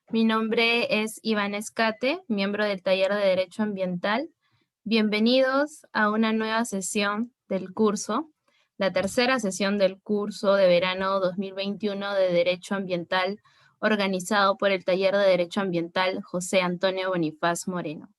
Mi nombre es Iván Escate, miembro del taller de Derecho Ambiental. Bienvenidos a una nueva sesión del curso, la tercera sesión del curso de verano 2021 de Derecho Ambiental, organizado por el taller de Derecho Ambiental José Antonio Bonifaz Moreno.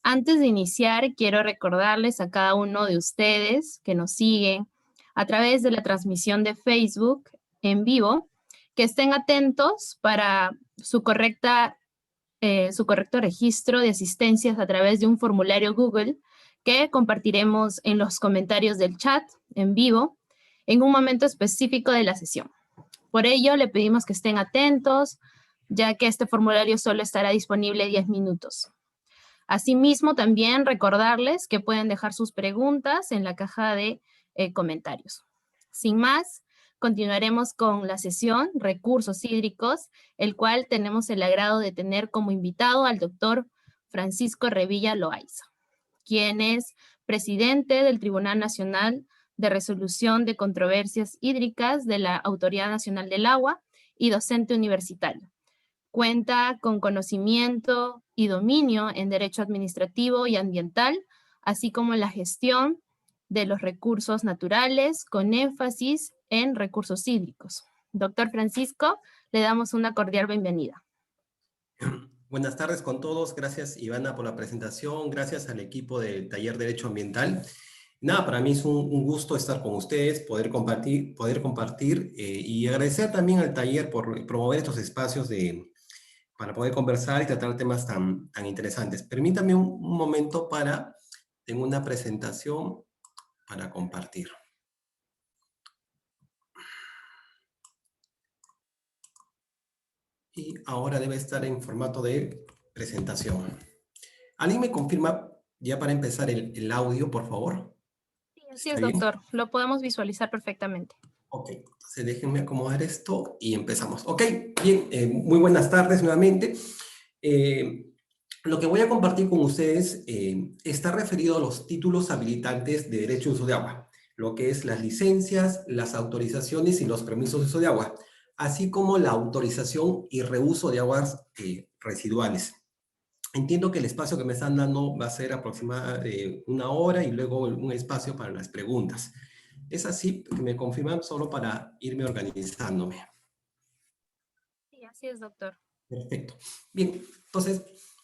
Antes de iniciar, quiero recordarles a cada uno de ustedes que nos siguen a través de la transmisión de Facebook en vivo, que estén atentos para su correcto registro de asistencias a través de un formulario Google que compartiremos en los comentarios del chat en vivo en un momento específico de la sesión. Por ello, le pedimos que estén atentos, ya que este formulario solo estará disponible 10 minutos. Asimismo, también recordarles que pueden dejar sus preguntas en la caja de comentarios. Sin más, continuaremos con la sesión Recursos Hídricos, el cual tenemos el agrado de tener como invitado al doctor Francisco Revilla Loaiza, quien es presidente del Tribunal Nacional de Resolución de Controversias Hídricas de la Autoridad Nacional del Agua y docente universitario. Cuenta con conocimiento y dominio en derecho administrativo y ambiental, así como en la gestión de los recursos naturales, con énfasis en recursos hídricos. Doctor Francisco, le damos una cordial bienvenida. Buenas tardes con todos. Gracias, Ivana, por la presentación. Gracias al equipo del Taller Derecho Ambiental. Nada, para mí es un gusto estar con ustedes, poder compartir y agradecer también al taller por promover estos espacios para poder conversar y tratar temas tan interesantes. Permítame un momento tengo una presentación para compartir. Y ahora debe estar en formato de presentación. ¿Alguien me confirma ya para empezar el audio, por favor? Sí, así es, doctor. Lo podemos visualizar perfectamente. Ok, entonces déjenme acomodar esto y empezamos. Ok, bien, muy buenas tardes nuevamente. Lo que voy a compartir con ustedes está referido a los títulos habilitantes de derecho de uso de agua, lo que es las licencias, las autorizaciones y los permisos de uso de agua, así como la autorización y reuso de aguas residuales. Entiendo que el espacio que me están dando va a ser aproximadamente 1 hora y luego un espacio para las preguntas. Es así, que me confirman solo para irme organizándome. Sí, así es, doctor. Perfecto. Bien, entonces,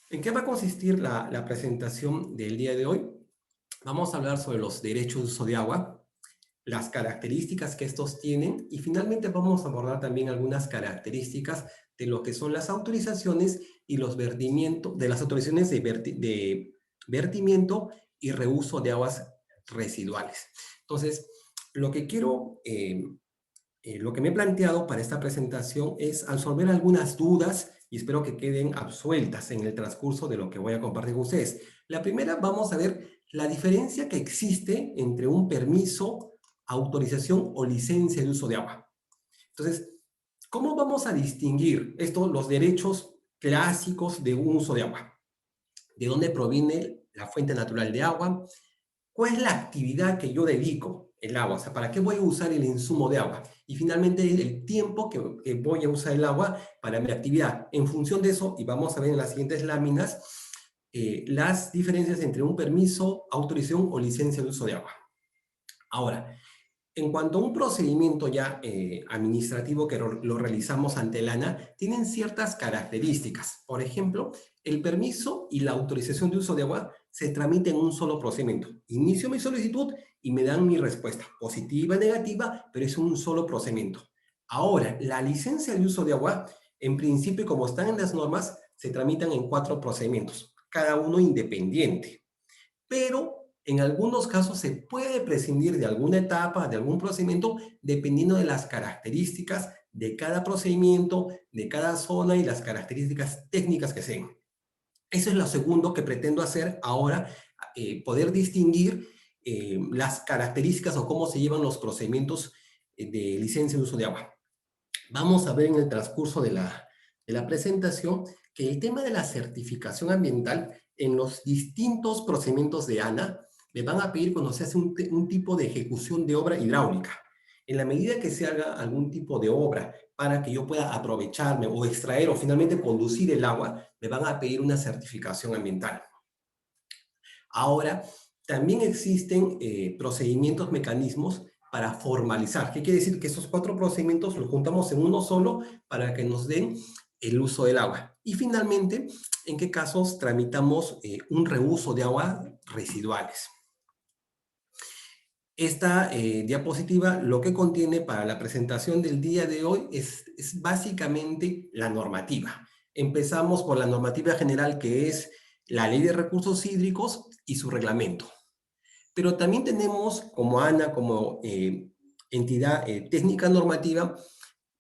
¿en qué va a consistir la presentación del día de hoy? Vamos a hablar sobre los derechos de uso de agua, las características que estos tienen y finalmente vamos a abordar también algunas características de lo que son las autorizaciones y los vertimientos, de las autorizaciones de vertimiento y reuso de aguas residuales. Entonces, lo que lo que me he planteado para esta presentación es resolver algunas dudas y espero que queden absueltas en el transcurso de lo que voy a compartir con ustedes. La primera, vamos a ver la diferencia que existe entre un permiso, autorización o licencia de uso de agua. Entonces, ¿cómo vamos a distinguir los derechos clásicos de un uso de agua? ¿De dónde proviene la fuente natural de agua? ¿Cuál es la actividad que yo dedico el agua? O sea, ¿para qué voy a usar el insumo de agua? Y finalmente, el tiempo que voy a usar el agua para mi actividad. En función de eso, y vamos a ver en las siguientes láminas, las diferencias entre un permiso, autorización o licencia de uso de agua. Ahora, en cuanto a un procedimiento ya administrativo que lo realizamos ante el ANA, tienen ciertas características. Por ejemplo, el permiso y la autorización de uso de agua se tramita en un solo procedimiento. Inicio mi solicitud y me dan mi respuesta, positiva, negativa, pero es un solo procedimiento. Ahora, la licencia de uso de agua, en principio, como están en las normas, se tramitan en 4 procedimientos, cada uno independiente. Pero en algunos casos se puede prescindir de alguna etapa, de algún procedimiento, dependiendo de las características de cada procedimiento, de cada zona y las características técnicas que sean. Eso es lo segundo que pretendo hacer ahora, poder distinguir las características o cómo se llevan los procedimientos de licencia de uso de agua. Vamos a ver en el transcurso de la presentación que el tema de la certificación ambiental en los distintos procedimientos de ANA me van a pedir cuando se hace un tipo de ejecución de obra hidráulica. En la medida que se haga algún tipo de obra para que yo pueda aprovecharme o extraer o finalmente conducir el agua, me van a pedir una certificación ambiental. Ahora, también existen procedimientos, mecanismos para formalizar. ¿Qué quiere decir? Que esos 4 procedimientos los juntamos en uno solo para que nos den el uso del agua. Y finalmente, ¿en qué casos tramitamos un reuso de agua residuales? Esta diapositiva lo que contiene para la presentación del día de hoy es básicamente la normativa. Empezamos por la normativa general, que es la Ley de Recursos Hídricos y su reglamento. Pero también tenemos, como ANA, como entidad técnica normativa,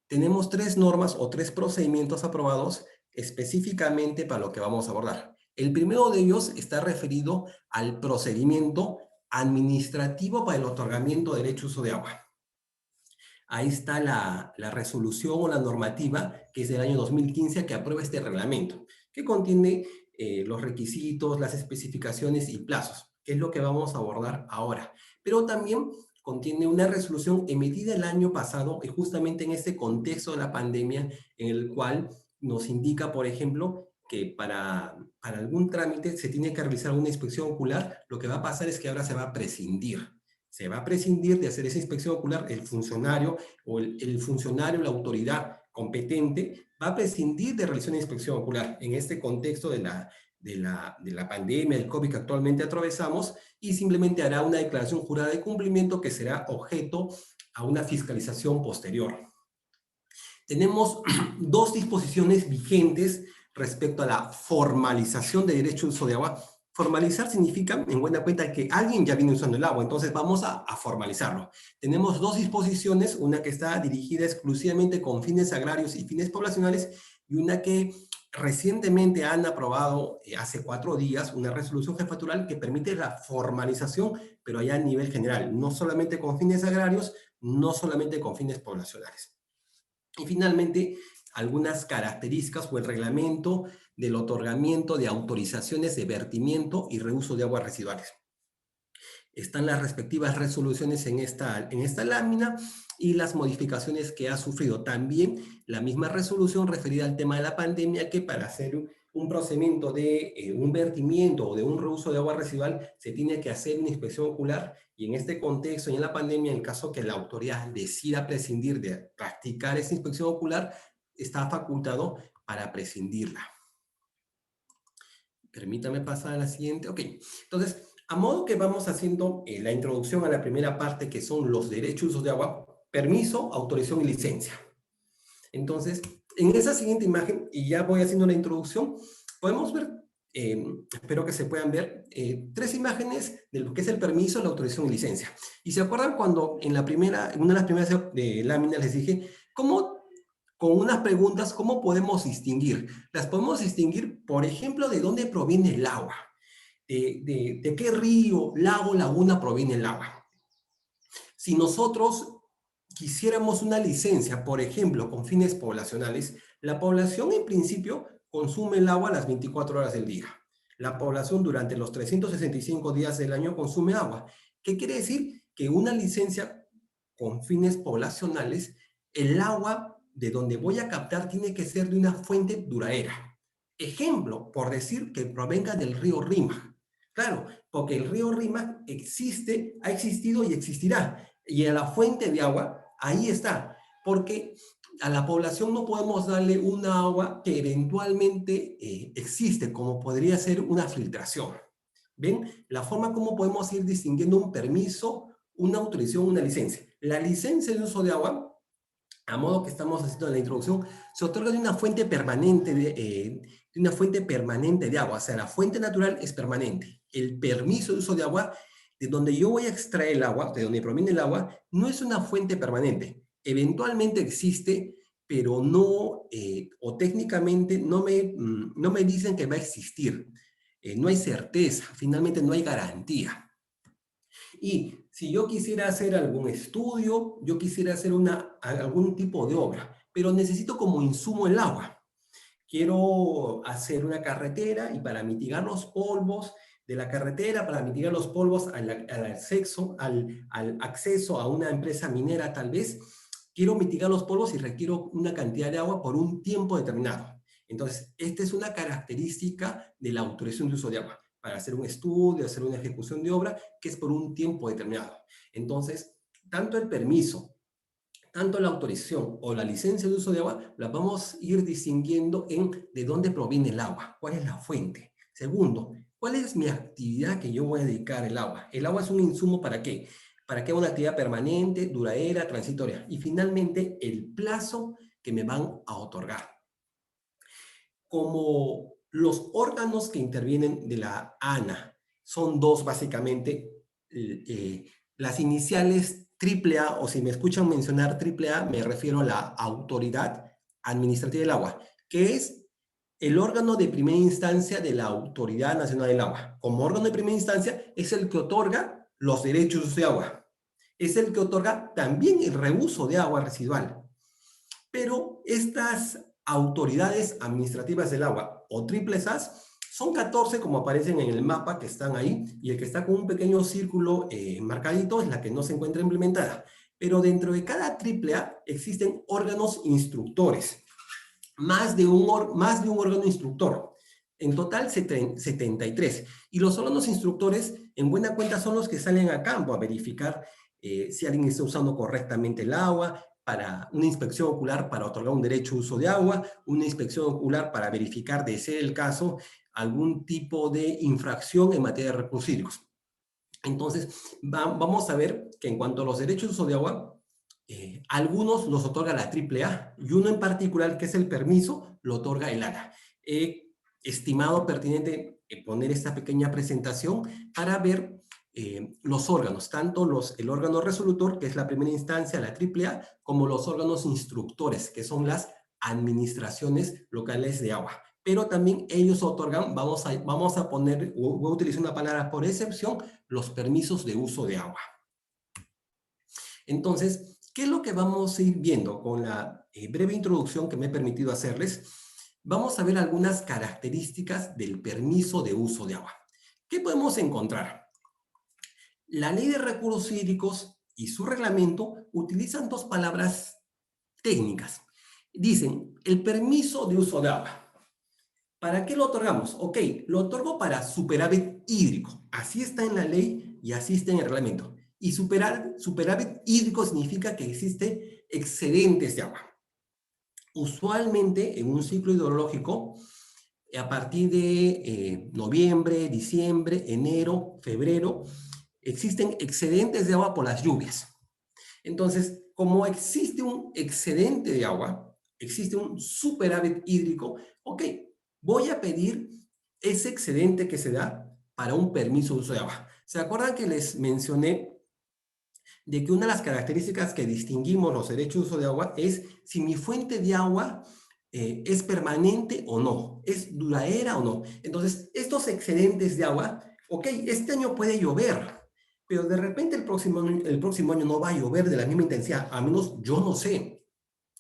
tenemos 3 normas o 3 procedimientos aprobados específicamente para lo que vamos a abordar. El primero de ellos está referido al procedimiento administrativo para el otorgamiento de derecho a uso de agua. Ahí está la resolución o la normativa, que es del año 2015, que aprueba este reglamento, que contiene los requisitos, las especificaciones y plazos, que es lo que vamos a abordar ahora. Pero también contiene una resolución emitida el año pasado, y justamente en este contexto de la pandemia, en el cual nos indica, por ejemplo, que para algún trámite se tiene que realizar una inspección ocular. Lo que va a pasar es que ahora se va a prescindir. Se va a prescindir de hacer esa inspección ocular. El funcionario o el funcionario, la autoridad competente, va a prescindir de realizar una inspección ocular en este contexto de la pandemia, del COVID que actualmente atravesamos, y simplemente hará una declaración jurada de cumplimiento que será objeto a una fiscalización posterior. Tenemos 2 disposiciones vigentes respecto a la formalización de derecho de uso de agua. Formalizar significa, en buena cuenta, que alguien ya viene usando el agua, entonces vamos a formalizarlo. Tenemos 2 disposiciones, una que está dirigida exclusivamente con fines agrarios y fines poblacionales, y una que recientemente han aprobado, hace 4 días, una resolución jefatural que permite la formalización, pero ya a nivel general, no solamente con fines agrarios, no solamente con fines poblacionales. Y finalmente, algunas características o el reglamento del otorgamiento de autorizaciones de vertimiento y reuso de aguas residuales. Están las respectivas resoluciones en esta lámina y las modificaciones que ha sufrido. También la misma resolución referida al tema de la pandemia, que para hacer un procedimiento de un vertimiento o de un reuso de agua residual se tiene que hacer una inspección ocular, y en este contexto y en la pandemia, en el caso que la autoridad decida prescindir de practicar esa inspección ocular, está facultado para prescindirla. Permítame pasar a la siguiente. Ok, entonces, a modo que vamos haciendo la introducción a la primera parte, que son los derechos de uso de agua, permiso, autorización y licencia. Entonces, en esa siguiente imagen, y ya voy haciendo la introducción, podemos ver, espero que se puedan ver, 3 imágenes de lo que es el permiso, la autorización y licencia. Y se acuerdan cuando en una de las primeras láminas les dije, con unas preguntas, ¿cómo podemos distinguir? Las podemos distinguir, por ejemplo, de dónde proviene el agua. ¿De qué río, lago, laguna proviene el agua? Si nosotros quisiéramos una licencia, por ejemplo, con fines poblacionales, la población en principio consume el agua las 24 horas del día. La población durante los 365 días del año consume agua. ¿Qué quiere decir? Que una licencia con fines poblacionales, el agua de donde voy a captar tiene que ser de una fuente duradera. Ejemplo, por decir que provenga del río Rímac. Claro, porque el río Rímac existe, ha existido y existirá. Y a la fuente de agua, ahí está. Porque a la población no podemos darle una agua que eventualmente existe, como podría ser una filtración. ¿Ven? La forma como podemos ir distinguiendo un permiso, una autorización, una licencia. La licencia de uso de agua, a modo que estamos haciendo en la introducción, se otorga de una fuente permanente de agua. O sea, la fuente natural es permanente. El permiso de uso de agua, de donde yo voy a extraer el agua, de donde proviene el agua, no es una fuente permanente. Eventualmente existe, pero no, o técnicamente no me dicen que va a existir. No hay certeza, finalmente no hay garantía. Y si yo quisiera hacer algún estudio, yo quisiera hacer algún tipo de obra, pero necesito como insumo el agua. Quiero hacer una carretera y para mitigar los polvos de la carretera para mitigar los polvos al acceso a una empresa minera tal vez, quiero mitigar los polvos y requiero una cantidad de agua por un tiempo determinado. Entonces, esta es una característica de la autorización de uso de agua, para hacer un estudio, hacer una ejecución de obra, que es por un tiempo determinado. Entonces, tanto el permiso, tanto la autorización o la licencia de uso de agua, la vamos a ir distinguiendo en de dónde proviene el agua, cuál es la fuente. Segundo, ¿cuál es mi actividad que yo voy a dedicar al agua? ¿El agua es un insumo para qué? Para que haga una actividad permanente, duradera, transitoria. Y finalmente, el plazo que me van a otorgar. Como los órganos que intervienen de la ANA son dos básicamente, las iniciales AAA, o si me escuchan mencionar AAA, me refiero a la Autoridad Administrativa del Agua, que es el órgano de primera instancia de la Autoridad Nacional del Agua. Como órgano de primera instancia es el que otorga los derechos de agua. Es el que otorga también el reuso de agua residual. Pero estas autoridades administrativas del agua, o triples As, son 14 como aparecen en el mapa que están ahí, y el que está con un pequeño círculo marcadito es la que no se encuentra implementada. Pero dentro de cada triple A existen órganos instructores, más de un órgano instructor. En total 73. Y los órganos instructores, en buena cuenta, son los que salen a campo a verificar si alguien está usando correctamente el agua, para una inspección ocular para otorgar un derecho de uso de agua, una inspección ocular para verificar, de ser el caso, algún tipo de infracción en materia de recursos hídricos. Entonces, vamos a ver que en cuanto a los derechos de uso de agua, algunos los otorga la AAA y uno en particular, que es el permiso, lo otorga el ANA. He estimado pertinente poner esta pequeña presentación para ver los órganos, tanto el órgano resolutor, que es la primera instancia, la AAA, como los órganos instructores, que son las administraciones locales de agua. Pero también ellos otorgan, vamos a poner, voy a utilizar una palabra por excepción, los permisos de uso de agua. Entonces, ¿qué es lo que vamos a ir viendo con la breve introducción que me he permitido hacerles? Vamos a ver algunas características del permiso de uso de agua. ¿Qué podemos encontrar? La Ley de Recursos Hídricos y su reglamento utilizan dos palabras técnicas. Dicen, el permiso de uso de agua. ¿Para qué lo otorgamos? Ok, lo otorgo para superávit hídrico. Así está en la ley y así está en el reglamento. Y superávit hídrico significa que existe excedentes de agua. Usualmente en un ciclo hidrológico, a partir de noviembre, diciembre, enero, febrero, existen excedentes de agua por las lluvias. Entonces, como existe un excedente de agua, existe un superávit hídrico, ok, voy a pedir ese excedente que se da para un permiso de uso de agua. ¿Se acuerdan que les mencioné de que una de las características que distinguimos los derechos de uso de agua es si mi fuente de agua es permanente o no, es duradera o no? Entonces, estos excedentes de agua, ok, este año puede llover, pero de repente el próximo año no va a llover de la misma intensidad, a menos yo no sé.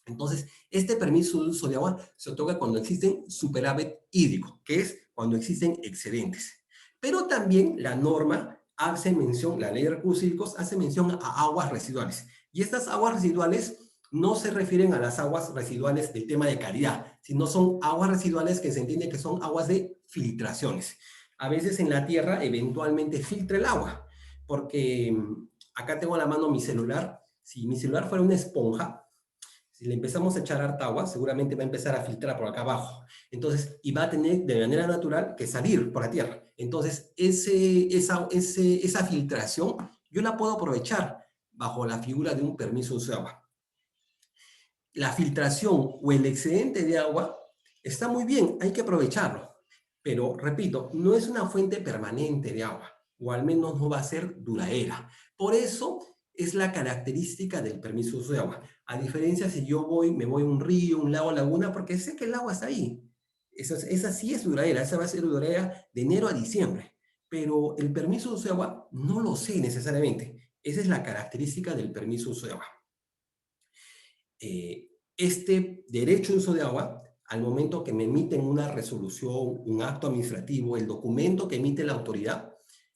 Entonces, este permiso de uso de agua se otorga cuando existen superávit hídrico, que es cuando existen excedentes. Pero también la norma hace mención, la ley de recursos hídricos hace mención a aguas residuales. Y estas aguas residuales no se refieren a las aguas residuales del tema de calidad, sino son aguas residuales que se entiende que son aguas de filtraciones. A veces en la tierra eventualmente filtra el agua, porque acá tengo a la mano mi celular. Si mi celular fuera una esponja, si le empezamos a echar harta agua, seguramente va a empezar a filtrar por acá abajo. Entonces, y va a tener de manera natural que salir por la tierra. Entonces, esa filtración yo la puedo aprovechar bajo la figura de un permiso de uso de agua. La filtración o el excedente de agua está muy bien, hay que aprovecharlo. Pero, repito, no es una fuente permanente de agua, o al menos no va a ser duradera. Por eso es la característica del permiso de uso de agua. A diferencia si yo me voy a un río, un lago, laguna, porque sé que el agua está ahí. Esa sí es duradera, esa va a ser duradera de enero a diciembre. Pero el permiso de uso de agua no lo sé necesariamente. Esa es la característica del permiso de uso de agua. Este derecho de uso de agua al momento que me emiten una resolución, un acto administrativo, el documento que emite la autoridad,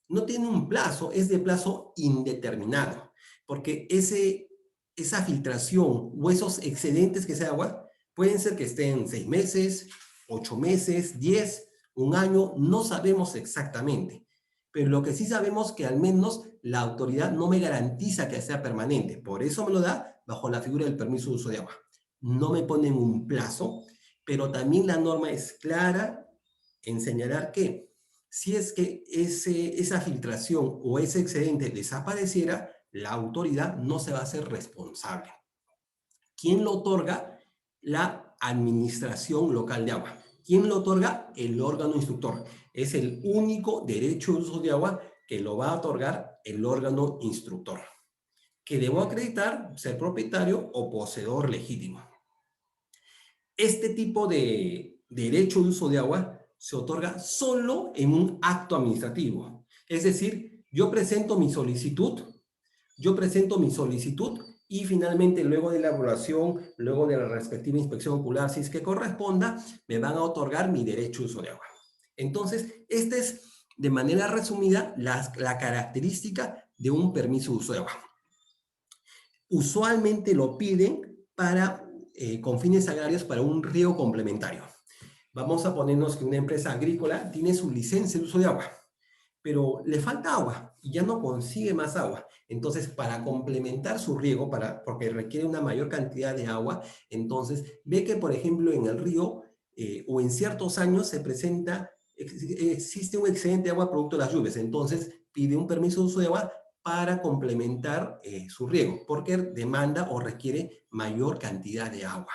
no tiene un plazo, es de plazo indeterminado, porque esa filtración o esos excedentes que se agua pueden ser que estén 6 meses, 8 meses, 10, un año, no sabemos exactamente. Pero lo que sí sabemos es que al menos la autoridad no me garantiza que sea permanente. Por eso me lo da bajo la figura del permiso de uso de agua. No me ponen un plazo, pero también la norma es clara en señalar que si es que esa filtración o ese excedente desapareciera, la autoridad no se va a hacer responsable. ¿Quién lo otorga? La administración local de agua. ¿Quién lo otorga? El órgano instructor. Es el único derecho de uso de agua que lo va a otorgar el órgano instructor, que debo acreditar ser propietario o poseedor legítimo. Este tipo de derecho de uso de agua se otorga solo en un acto administrativo. Es decir, yo presento mi solicitud y finalmente luego de la evaluación, luego de la respectiva inspección ocular, si es que corresponda, me van a otorgar mi derecho de uso de agua. Entonces, esta es de manera resumida la característica de un permiso de uso de agua. Usualmente lo piden con fines agrarios para un riego complementario. Vamos a ponernos que una empresa agrícola tiene su licencia de uso de agua, pero le falta agua y ya no consigue más agua. Entonces, para complementar su riego, porque requiere una mayor cantidad de agua, entonces ve que, por ejemplo, en el río o en ciertos años existe un excedente de agua producto de las lluvias. Entonces, pide un permiso de uso de agua para complementar su riego, porque demanda o requiere mayor cantidad de agua.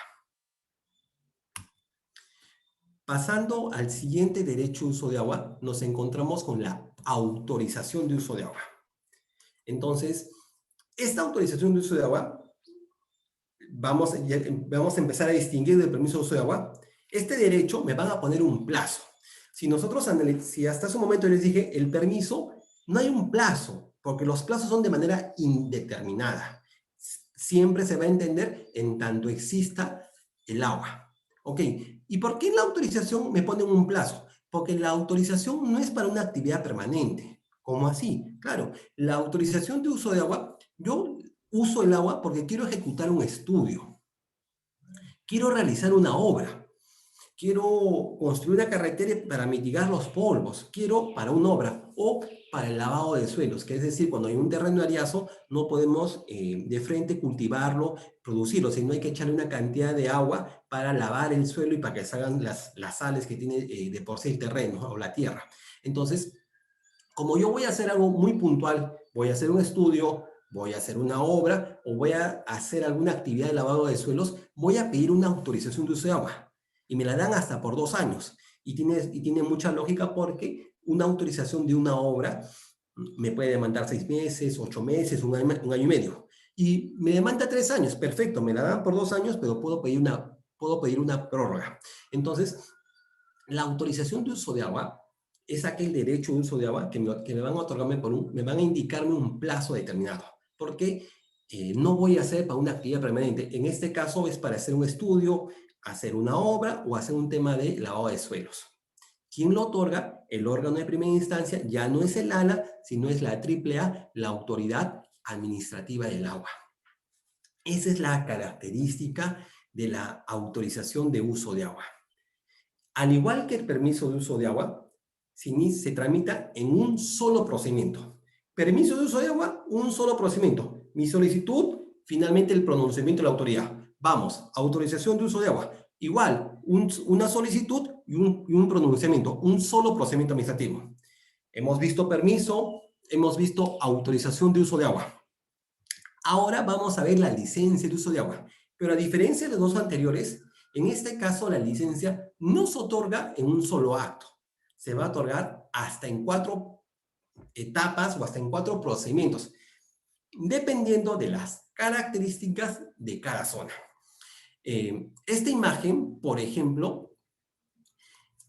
Pasando al siguiente derecho de uso de agua, nos encontramos con la autorización de uso de agua. Entonces, esta autorización de uso de agua, vamos a empezar a distinguir del permiso de uso de agua. Este derecho me van a poner un plazo. Si hasta ese momento les dije, el permiso, no hay un plazo, porque los plazos son de manera indeterminada. Siempre se va a entender en tanto exista el agua. ¿Ok? ¿Y por qué en la autorización me ponen un plazo? Porque la autorización no es para una actividad permanente. ¿Cómo así? Claro, la autorización de uso de agua, yo uso el agua porque quiero ejecutar un estudio, quiero realizar una obra, quiero construir una carretera para mitigar los polvos, quiero para una obra o para el lavado de suelos, que es decir, cuando hay un terreno ariazo no podemos de frente cultivarlo, producirlo, sino hay que echarle una cantidad de agua para lavar el suelo y para que salgan las sales que tiene de por sí el terreno o la tierra. Entonces, como yo voy a hacer algo muy puntual, voy a hacer un estudio, voy a hacer una obra o voy a hacer alguna actividad de lavado de suelos, voy a pedir una autorización de uso de agua y me la dan hasta por 2 años. Y tiene mucha lógica porque una autorización de una obra me puede demandar 6 meses, 8 meses, un año y medio. Y me demanda 3 años, perfecto, me la dan por 2 años, pero puedo pedir una prórroga. Entonces, la autorización de uso de agua es aquel derecho de uso de agua que me van a otorgarme me van a indicarme un plazo determinado. Porque no voy a hacer para una actividad permanente. En este caso es para hacer un estudio, hacer una obra o hacer un tema de lavado de suelos. ¿Quién lo otorga? El órgano de primera instancia ya no es el ALA, sino es la AAA, la Autoridad Administrativa del Agua. Esa es la característica de la autorización de uso de agua. Al igual que el permiso de uso de agua, se tramita en un solo procedimiento. Permiso de uso de agua, un solo procedimiento. Mi solicitud, finalmente el pronunciamiento de la autoridad. Vamos, autorización de uso de agua. Igual, una solicitud y un pronunciamiento, un solo procedimiento administrativo. Hemos visto permiso, hemos visto autorización de uso de agua. Ahora vamos a ver la licencia de uso de agua. Pero a diferencia de los dos anteriores, en este caso la licencia no se otorga en un solo acto. Se va a otorgar hasta en 4 etapas o hasta en 4 procedimientos, dependiendo de las características de cada zona. Esta imagen, por ejemplo,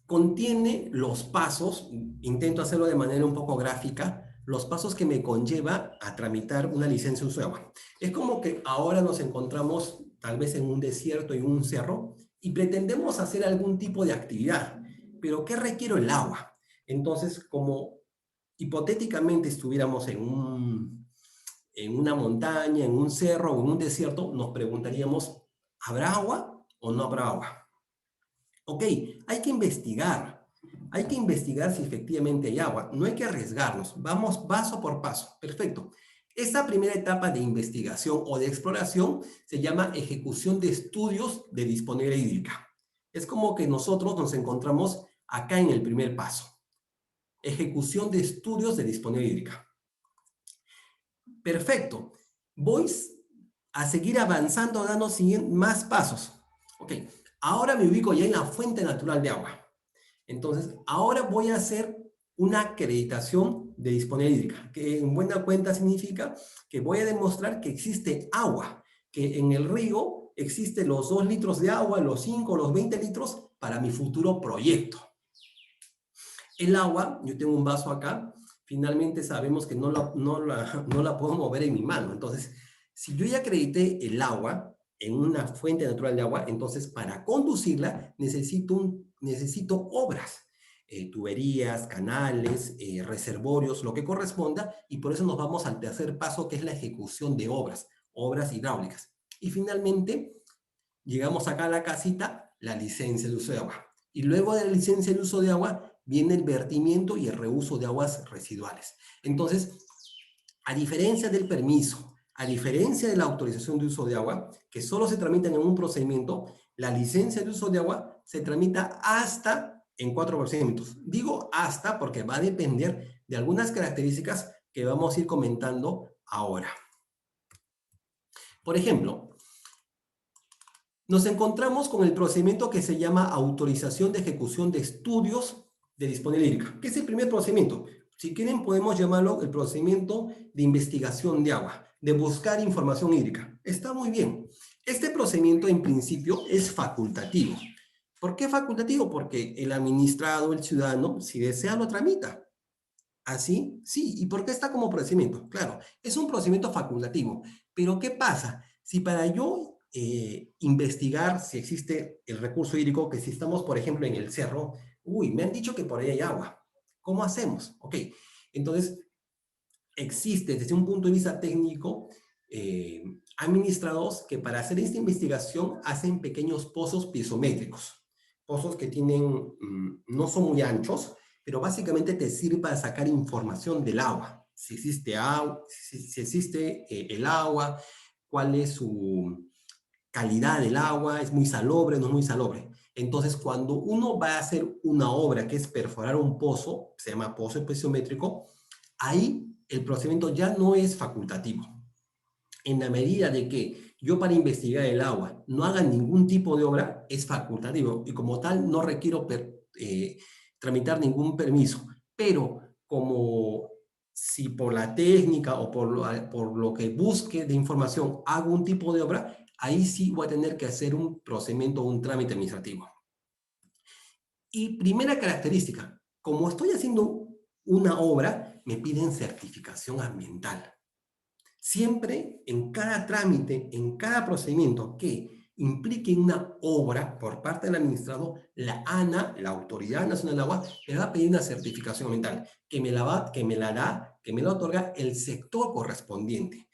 contiene los pasos, intento hacerlo de manera un poco gráfica, los pasos que me conlleva a tramitar una licencia de uso de agua. Es como que ahora nos encontramos tal vez en un desierto, en un cerro, y pretendemos hacer algún tipo de actividad. Pero ¿qué requiero el agua? Entonces, como hipotéticamente estuviéramos en una montaña, en un cerro o en un desierto, nos preguntaríamos, ¿habrá agua o no habrá agua? Ok, hay que investigar. Hay que investigar si efectivamente hay agua. No hay que arriesgarnos. Vamos paso por paso. Perfecto. Esta primera etapa de investigación o de exploración se llama ejecución de estudios de disponibilidad hídrica. Es como que nosotros nos encontramos acá en el primer paso. Ejecución de estudios de disponibilidad hídrica. Perfecto. Voy a seguir avanzando, dando más pasos. Ok, ahora me ubico ya en la fuente natural de agua. Entonces, ahora voy a hacer una acreditación de disponibilidad hídrica, que en buena cuenta significa que voy a demostrar que existe agua, que en el río existen los 2 litros de agua, los 5, los 20 litros para mi futuro proyecto. El agua, yo tengo un vaso acá, finalmente sabemos que no la puedo mover en mi mano. Entonces, si yo ya acredité el agua en una fuente natural de agua, entonces para conducirla necesito obras, tuberías, canales, reservorios, lo que corresponda, y por eso nos vamos al tercer paso, que es la ejecución de obras hidráulicas. Y finalmente, llegamos acá a la casita, la licencia de uso de agua. Y luego de la licencia de uso de agua, viene el vertimiento y el reuso de aguas residuales. Entonces, a diferencia del permiso, a diferencia de la autorización de uso de agua, que solo se tramitan en un procedimiento, la licencia de uso de agua se tramita hasta en 4 procedimientos. Digo hasta porque va a depender de algunas características que vamos a ir comentando ahora. Por ejemplo, nos encontramos con el procedimiento que se llama autorización de ejecución de estudios de disponibilidad hídrica, que es el primer procedimiento. Si quieren, podemos llamarlo el procedimiento de investigación de agua, de buscar información hídrica. Está muy bien. Este procedimiento, en principio, es facultativo. ¿Por qué facultativo? Porque el administrado, el ciudadano, si desea, lo tramita. ¿Así? Sí. ¿Y por qué está como procedimiento? Claro, es un procedimiento facultativo. Pero ¿qué pasa? Si para yo investigar si existe el recurso hídrico, que si estamos, por ejemplo, en el cerro, uy, me han dicho que por ahí hay agua. ¿Cómo hacemos? Ok, entonces existe desde un punto de vista técnico administrados que para hacer esta investigación hacen pequeños pozos piezométricos. Pozos que tienen, no son muy anchos, pero básicamente te sirve para sacar información del agua. Si existe agua, si existe el agua, cuál es su calidad del agua, es muy salobre, no es muy salobre. Entonces, cuando uno va a hacer una obra que es perforar un pozo, se llama pozo piezométrico, ahí el procedimiento ya no es facultativo. En la medida de que yo para investigar el agua no haga ningún tipo de obra, es facultativo y como tal no requiero tramitar ningún permiso. Pero como si por la técnica o por lo que busque de información hago un tipo de obra, ahí sí voy a tener que hacer un procedimiento o un trámite administrativo. Y primera característica, como estoy haciendo una obra, me piden certificación ambiental. Siempre en cada trámite, en cada procedimiento que implique una obra por parte del administrado, la ANA, la Autoridad Nacional del Agua, me va a pedir una certificación ambiental que me la otorga el sector correspondiente.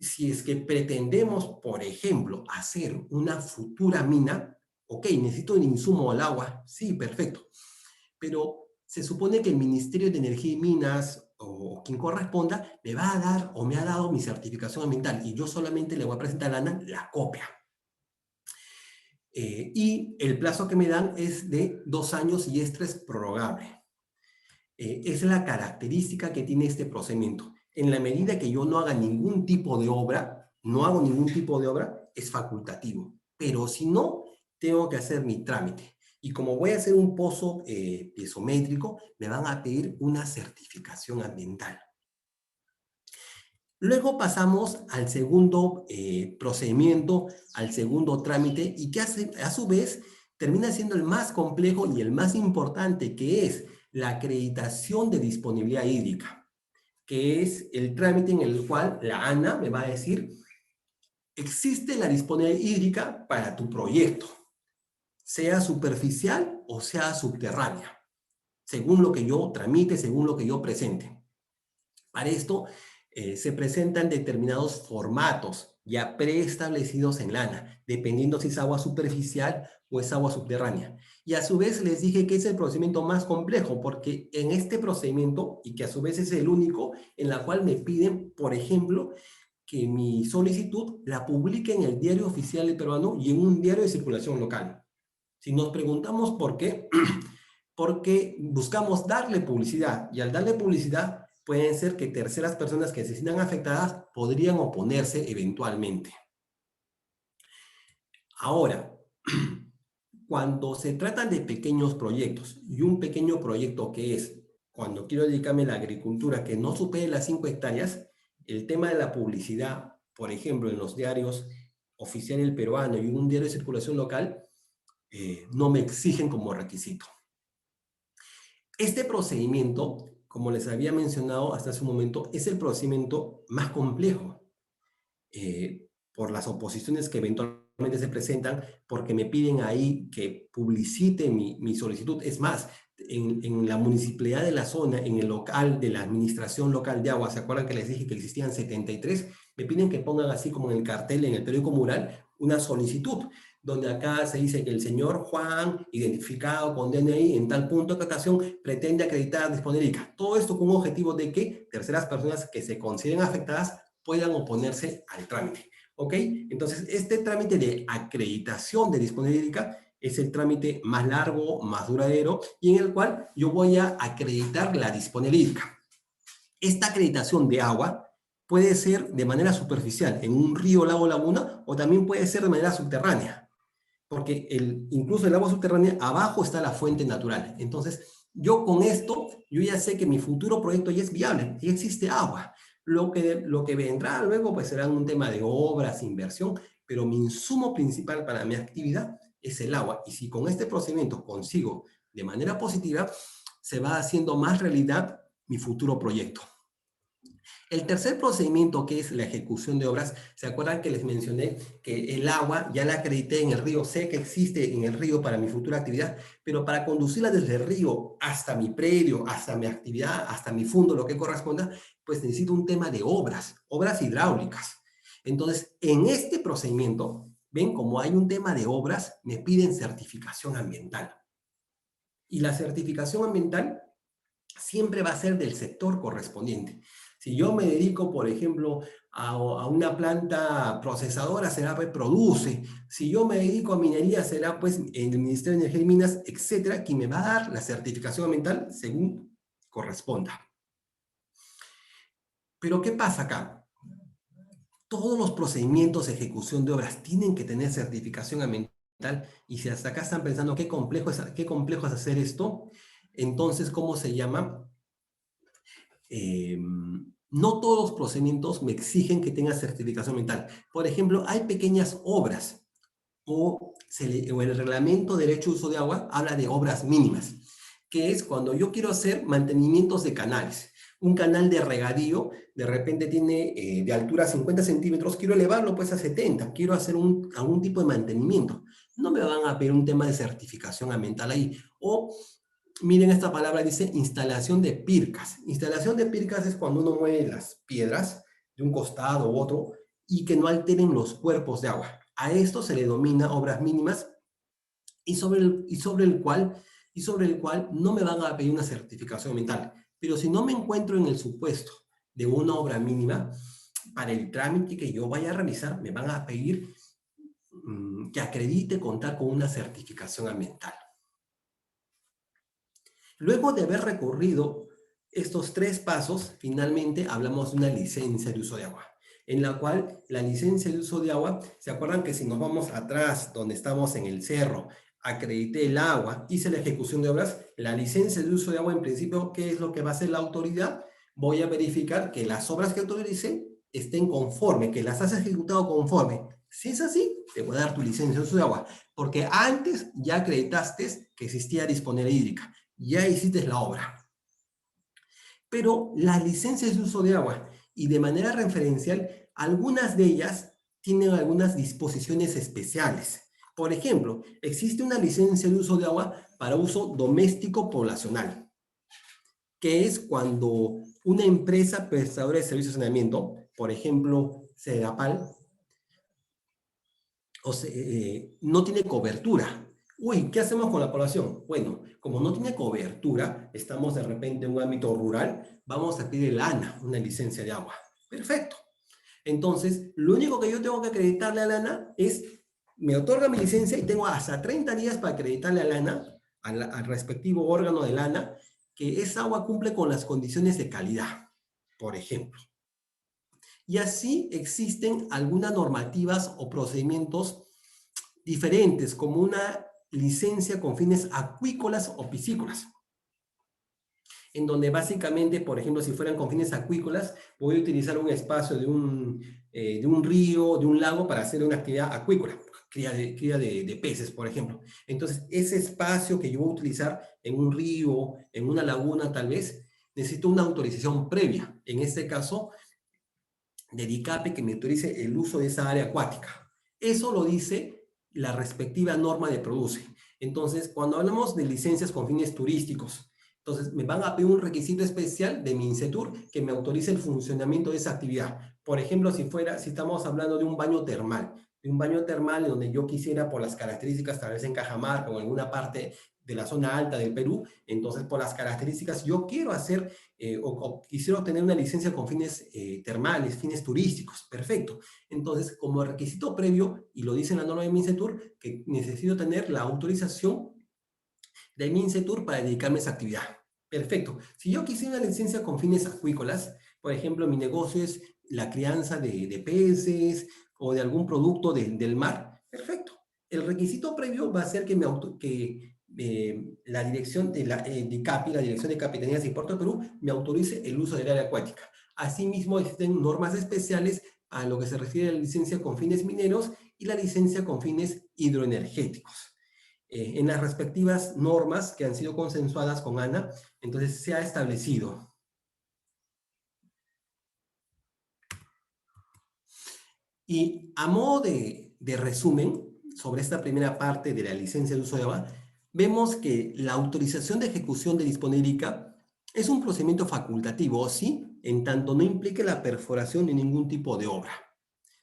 Si es que pretendemos, por ejemplo, hacer una futura mina, ok, necesito un insumo al agua, sí, perfecto, pero se supone que el Ministerio de Energía y Minas o quien corresponda me va a dar o me ha dado mi certificación ambiental y yo solamente le voy a presentar a la ANA la copia. Y el plazo que me dan es de 2 años y este es prorrogable. Es la característica que tiene este procedimiento. En la medida que yo no haga ningún tipo de obra, no hago ningún tipo de obra, es facultativo. Pero si no, tengo que hacer mi trámite. Y como voy a hacer un pozo piezométrico, me van a pedir una certificación ambiental. Luego pasamos al segundo procedimiento, al segundo trámite, y que a su vez termina siendo el más complejo y el más importante, que es la acreditación de disponibilidad hídrica, que es el trámite en el cual la ANA me va a decir, existe la disponibilidad hídrica para tu proyecto. sea superficial o sea subterránea, según lo que yo tramite, según lo que yo presente. Para esto se presentan determinados formatos ya preestablecidos en lana, dependiendo si es agua superficial o es agua subterránea. Y a su vez les dije que es el procedimiento más complejo, porque en este procedimiento, y que a su vez es el único, en la cual me piden, por ejemplo, que mi solicitud la publique en el Diario Oficial del Peruano y en un diario de circulación local. Si nos preguntamos por qué, porque buscamos darle publicidad, y al darle publicidad pueden ser que terceras personas que se sientan afectadas podrían oponerse eventualmente. Ahora, cuando se tratan de pequeños proyectos, y un pequeño proyecto que es cuando quiero dedicarme a la agricultura que no supere las 5 hectáreas, el tema de la publicidad, por ejemplo, en los diarios Oficial El Peruano y un diario de circulación local, no me exigen como requisito. Este procedimiento, como les había mencionado hasta hace un momento, es el procedimiento más complejo por las oposiciones que eventualmente se presentan, porque me piden ahí que publicite mi solicitud. Es más, en la municipalidad de la zona, en el local de la administración local de agua, ¿se acuerdan que les dije que existían 73? Me piden que pongan así como en el cartel, en el periódico mural, una solicitud, donde acá se dice que el señor Juan, identificado con DNI en tal punto de ocasión, pretende acreditar disponibilidad. Todo esto con un objetivo de que terceras personas que se consideren afectadas puedan oponerse al trámite. ¿Ok? Entonces, este trámite de acreditación de disponibilidad es el trámite más largo, más duradero, y en el cual yo voy a acreditar la disponibilidad. Esta acreditación de agua puede ser de manera superficial, en un río, lago, laguna, o también puede ser de manera subterránea, porque incluso el agua subterránea, abajo está la fuente natural. Entonces, yo con esto, yo ya sé que mi futuro proyecto ya es viable, ya existe agua. Lo que vendrá luego pues será un tema de obras, inversión, pero mi insumo principal para mi actividad es el agua. Y si con este procedimiento consigo de manera positiva, se va haciendo más realidad mi futuro proyecto. El tercer procedimiento, que es la ejecución de obras, ¿se acuerdan que les mencioné que el agua ya la acredité en el río? Sé que existe en el río para mi futura actividad, pero para conducirla desde el río hasta mi predio, hasta mi actividad, hasta mi fondo, lo que corresponda, pues necesito un tema de obras, obras hidráulicas. Entonces, en este procedimiento, ven, como hay un tema de obras, me piden certificación ambiental. Y la certificación ambiental siempre va a ser del sector correspondiente. Si yo me dedico, por ejemplo, a una planta procesadora, será pues produce. Si yo me dedico a minería, será pues el Ministerio de Energía y Minas, etcétera, quien me va a dar la certificación ambiental según corresponda. Pero ¿qué pasa acá? Todos los procedimientos de ejecución de obras tienen que tener certificación ambiental, y si hasta acá están pensando qué complejo es hacer esto, entonces, ¿cómo se llama? No todos los procedimientos me exigen que tenga certificación ambiental. Por ejemplo, hay pequeñas obras o el reglamento de derecho de uso de agua habla de obras mínimas, que es cuando yo quiero hacer mantenimientos de canales. Un canal de regadío de repente tiene de altura 50 centímetros, quiero elevarlo pues a 70, quiero hacer algún tipo de mantenimiento. No me van a pedir un tema de certificación ambiental ahí. O miren esta palabra, dice instalación de pircas. Instalación de pircas es cuando uno mueve las piedras de un costado u otro y que no alteren los cuerpos de agua. A esto se le denomina obras mínimas y sobre el cual no me van a pedir una certificación ambiental. Pero si no me encuentro en el supuesto de una obra mínima, para el trámite que yo vaya a realizar, me van a pedir que acredite contar con una certificación ambiental. Luego de haber recorrido estos 3 pasos, finalmente hablamos de una licencia de uso de agua, en la cual la licencia de uso de agua, ¿se acuerdan que si nos vamos atrás, donde estamos en el cerro, acredité el agua, hice la ejecución de obras, la licencia de uso de agua en principio, ¿qué es lo que va a hacer la autoridad? Voy a verificar que las obras que autorice estén conforme, que las has ejecutado conforme. Si es así, te voy a dar tu licencia de uso de agua, porque antes ya acreditaste que existía disponibilidad hídrica, ya hiciste la obra. Pero las licencias de uso de agua, y de manera referencial, algunas de ellas tienen algunas disposiciones especiales. Por ejemplo, existe una licencia de uso de agua para uso doméstico poblacional, que es cuando una empresa prestadora de servicios de saneamiento, por ejemplo, Sedapal, no tiene cobertura. Uy, ¿qué hacemos con la población? Bueno, como no tiene cobertura, estamos de repente en un ámbito rural, vamos a pedir el ANA, una licencia de agua. Perfecto. Entonces, lo único que yo tengo que acreditarle a la ANA es, me otorga mi licencia y tengo hasta 30 días para acreditarle a la ANA, al respectivo órgano de la ANA, que esa agua cumple con las condiciones de calidad, por ejemplo. Y así existen algunas normativas o procedimientos diferentes, como una licencia con fines acuícolas o piscícolas, en donde básicamente, por ejemplo, si fueran con fines acuícolas, voy a utilizar un espacio de un río, de un lago para hacer una actividad acuícola, cría de peces, por ejemplo. Entonces, ese espacio que yo voy a utilizar en un río, en una laguna tal vez, necesito una autorización previa. En este caso, de DICAPE que me autorice el uso de esa área acuática. Eso lo dice la respectiva norma de PRODUCE. Entonces, cuando hablamos de licencias con fines turísticos, entonces me van a pedir un requisito especial de mi INCETUR que me autorice el funcionamiento de esa actividad. Por ejemplo, si estamos hablando de un baño termal, donde yo quisiera por las características, tal vez en Cajamarca o en alguna parte de la zona alta del Perú, entonces por las características yo quiero hacer o quisiera obtener una licencia con fines termales, fines turísticos, perfecto. Entonces, como requisito previo, y lo dice en la norma de MINCETUR, que necesito tener la autorización de MINCETUR para dedicarme a esa actividad. Perfecto. Si yo quisiera una licencia con fines acuícolas, por ejemplo, mi negocio es la crianza de peces o de algún producto del mar, perfecto. El requisito previo va a ser que la dirección de la DICAPI, la Dirección de Capitanías y Puerto de Perú, me autorice el uso del área acuática. Asimismo, existen normas especiales a lo que se refiere a la licencia con fines mineros y la licencia con fines hidroenergéticos. En las respectivas normas que han sido consensuadas con ANA, entonces se ha establecido. Y a modo de resumen sobre esta primera parte de la licencia de uso de agua, vemos que la autorización de ejecución de dispone hídrica es un procedimiento facultativo, sí, en tanto no implique la perforación de ningún tipo de obra.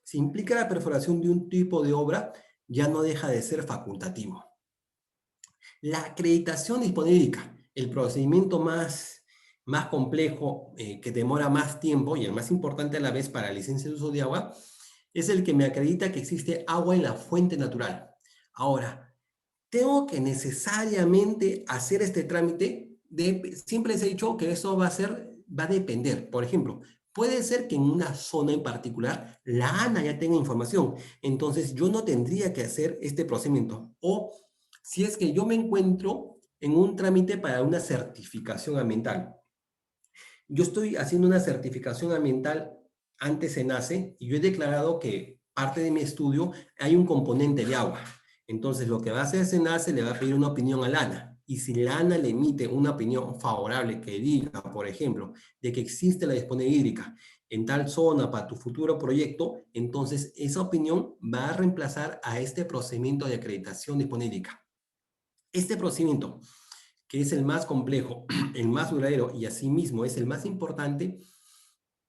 Si implica la perforación de un tipo de obra, ya no deja de ser facultativo. La acreditación disponibilica, el procedimiento más complejo, que demora más tiempo y el más importante a la vez para la licencia de uso de agua, es el que me acredita que existe agua en la fuente natural. Ahora, tengo que necesariamente hacer este trámite. Siempre les he dicho que eso va a depender. Por ejemplo, puede ser que en una zona en particular la ANA ya tenga información. Entonces, yo no tendría que hacer este procedimiento. O si es que yo me encuentro en un trámite para una certificación ambiental. Yo estoy haciendo una certificación ambiental ante SENACE y yo he declarado que parte de mi estudio hay un componente de agua. Entonces, lo que va a hacer SENACE le va a pedir una opinión al ANA. Y si la ANA le emite una opinión favorable que diga, por ejemplo, de que existe la disponibilidad hídrica en tal zona para tu futuro proyecto, entonces esa opinión va a reemplazar a este procedimiento de acreditación de disponibilidad hídrica. Este procedimiento, que es el más complejo, el más duradero y asimismo es el más importante,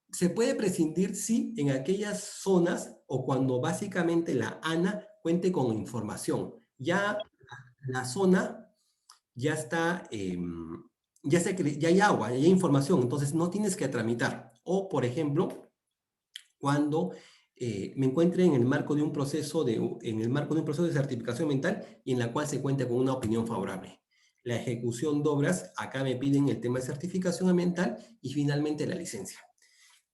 se puede prescindir, sí, en aquellas zonas o cuando básicamente la ANA cuente con información. Ya la zona ya está, ya hay agua, ya hay información, entonces no tienes que tramitar. O, por ejemplo, cuando me encuentre en el marco de un proceso de certificación ambiental y en la cual se cuenta con una opinión favorable. La ejecución de obras, acá me piden el tema de certificación ambiental y finalmente la licencia.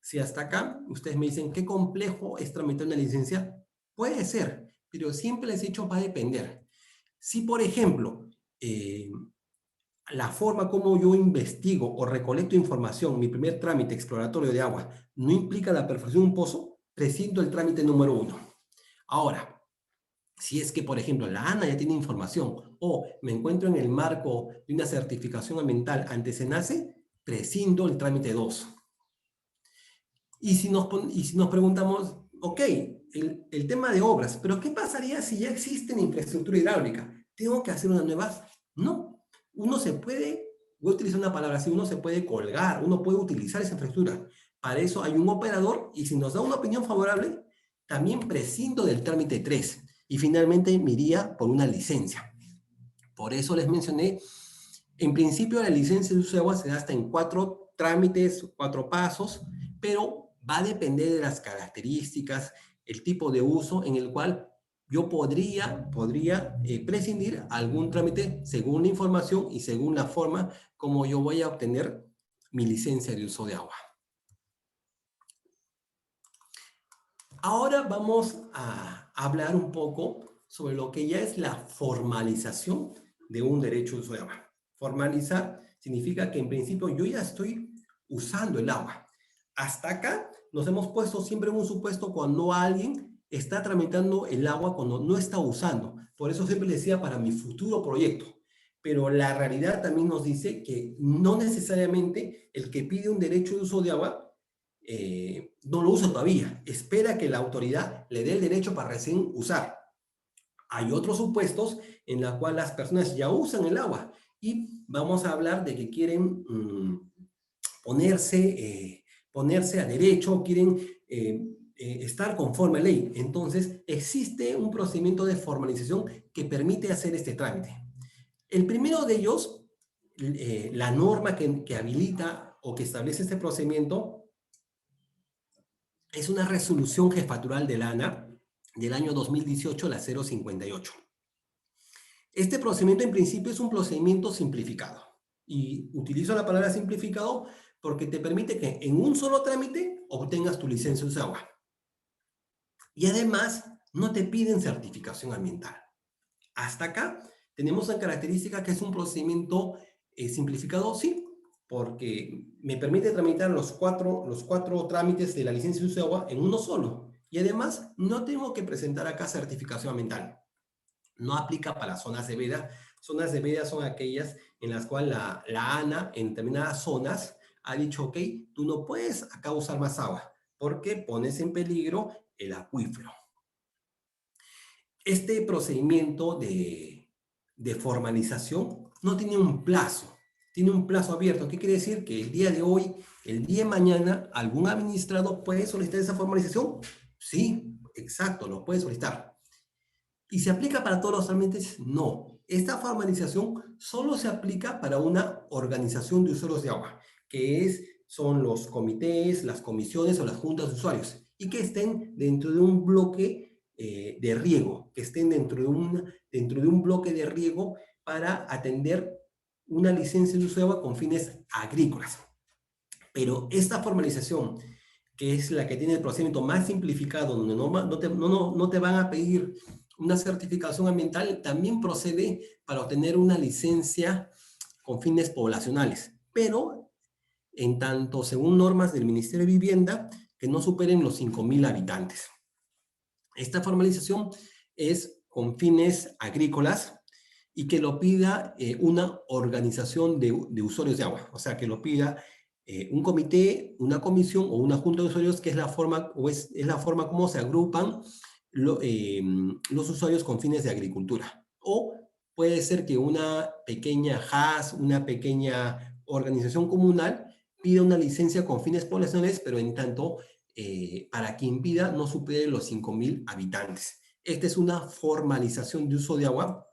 Si hasta acá ustedes me dicen qué complejo es tramitar una licencia, puede ser, pero siempre les he dicho va a depender. Si, por ejemplo, la forma como yo investigo o recolecto información, mi primer trámite exploratorio de agua, no implica la perforación de un pozo, prescindo el trámite número 1. Ahora, si es que, por ejemplo, la ANA ya tiene información o me encuentro en el marco de una certificación ambiental ante SENACE, prescindo el trámite 2. Y si nos preguntamos, ok, el tema de obras. Pero ¿qué pasaría si ya existe la infraestructura hidráulica? ¿Tengo que hacer una nueva? No. Uno se puede, voy a utilizar una palabra así, uno se puede colgar, uno puede utilizar esa infraestructura. Para eso hay un operador y si nos da una opinión favorable, también prescindo del trámite 3 y finalmente me iría por una licencia. Por eso les mencioné, en principio la licencia de uso de agua se da hasta en 4 trámites, 4 pasos, pero va a depender de las características, el tipo de uso en el cual yo podría prescindir algún trámite según la información y según la forma como yo voy a obtener mi licencia de uso de agua. Ahora vamos a hablar un poco sobre lo que ya es la formalización de un derecho de uso de agua. Formalizar significa que en principio yo ya estoy usando el agua. Hasta acá nos hemos puesto siempre en un supuesto cuando alguien está tramitando el agua cuando no está usando. Por eso siempre decía para mi futuro proyecto. Pero la realidad también nos dice que no necesariamente el que pide un derecho de uso de agua no lo usa todavía. Espera que la autoridad le dé el derecho para recién usar. Hay otros supuestos en los cuales las personas ya usan el agua y vamos a hablar de que quieren ponerse a derecho, quieren estar conforme a ley. Entonces, existe un procedimiento de formalización que permite hacer este trámite. El primero de ellos, la norma que habilita o que establece este procedimiento, es una resolución jefatural de la ANA del año 2018, la 058. Este procedimiento en principio es un procedimiento simplificado. Y utilizo la palabra simplificado porque te permite que en un solo trámite obtengas tu licencia de uso de agua. Y además, no te piden certificación ambiental. Hasta acá tenemos una característica que es un procedimiento simplificado, sí, porque me permite tramitar los cuatro trámites de la licencia de uso de agua en uno solo. Y además, no tengo que presentar acá certificación ambiental. No aplica para zonas de veda. Zonas de veda son aquellas en las cuales la ANA, en determinadas zonas, ha dicho, ok, tú no puedes acá usar más agua, porque pones en peligro el acuífero. Este procedimiento de formalización no tiene un plazo, tiene un plazo abierto. ¿Qué quiere decir? Que el día de hoy, el día de mañana, algún administrador puede solicitar esa formalización. Sí, exacto, lo puede solicitar. ¿Y se aplica para todos los trámites? No. Esta formalización solo se aplica para una organización de usuarios de agua, que son los comités, las comisiones o las juntas de usuarios, y que estén dentro de un bloque de riego, que estén dentro de un bloque de riego para atender una licencia de uso de agua con fines agrícolas. Pero esta formalización, que es la que tiene el procedimiento más simplificado, donde no te van a pedir una certificación ambiental, también procede para obtener una licencia con fines poblacionales, pero en tanto según normas del Ministerio de Vivienda que no superen los 5.000 habitantes. Esta formalización es con fines agrícolas y que lo pida una organización de usuarios de agua, o sea, que lo pida un comité, una comisión o una junta de usuarios, que es la forma, es la forma como se agrupan los usuarios con fines de agricultura. O puede ser que una pequeña HAS, una pequeña organización comunal, pida una licencia con fines poblacionales, pero en tanto, para quien pida no supere los 5.000 habitantes. Esta es una formalización de uso de agua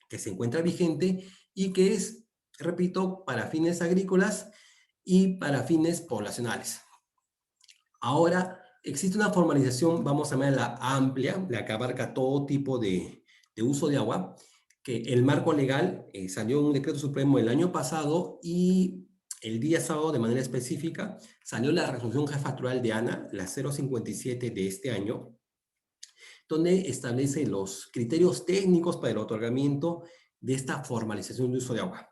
que se encuentra vigente y que es, repito, para fines agrícolas y para fines poblacionales. Ahora, existe una formalización, vamos a llamarla amplia, la que abarca todo tipo de uso de agua, que el marco legal salió en un decreto supremo el año pasado y el día sábado, de manera específica, salió la resolución jefatural de ANA, la 057 de este año, donde establece los criterios técnicos para el otorgamiento de esta formalización de uso de agua.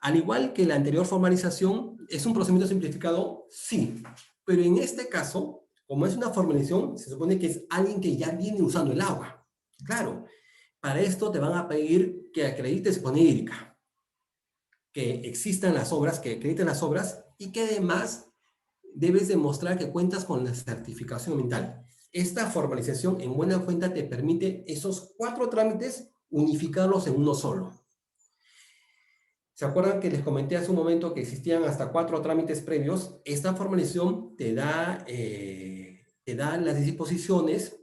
Al igual que la anterior formalización, ¿es un procedimiento simplificado? Sí, pero en este caso, como es una formalización, se supone que es alguien que ya viene usando el agua. Claro, para esto te van a pedir que acredites con hídrica, que existan las obras, que acrediten las obras y que además debes demostrar que cuentas con la certificación ambiental. esta formalización en buena cuenta te permite esos 4 trámites unificarlos en uno solo. ¿Se acuerdan que les comenté hace un momento que existían hasta 4 trámites previos? Esta formalización te da las disposiciones,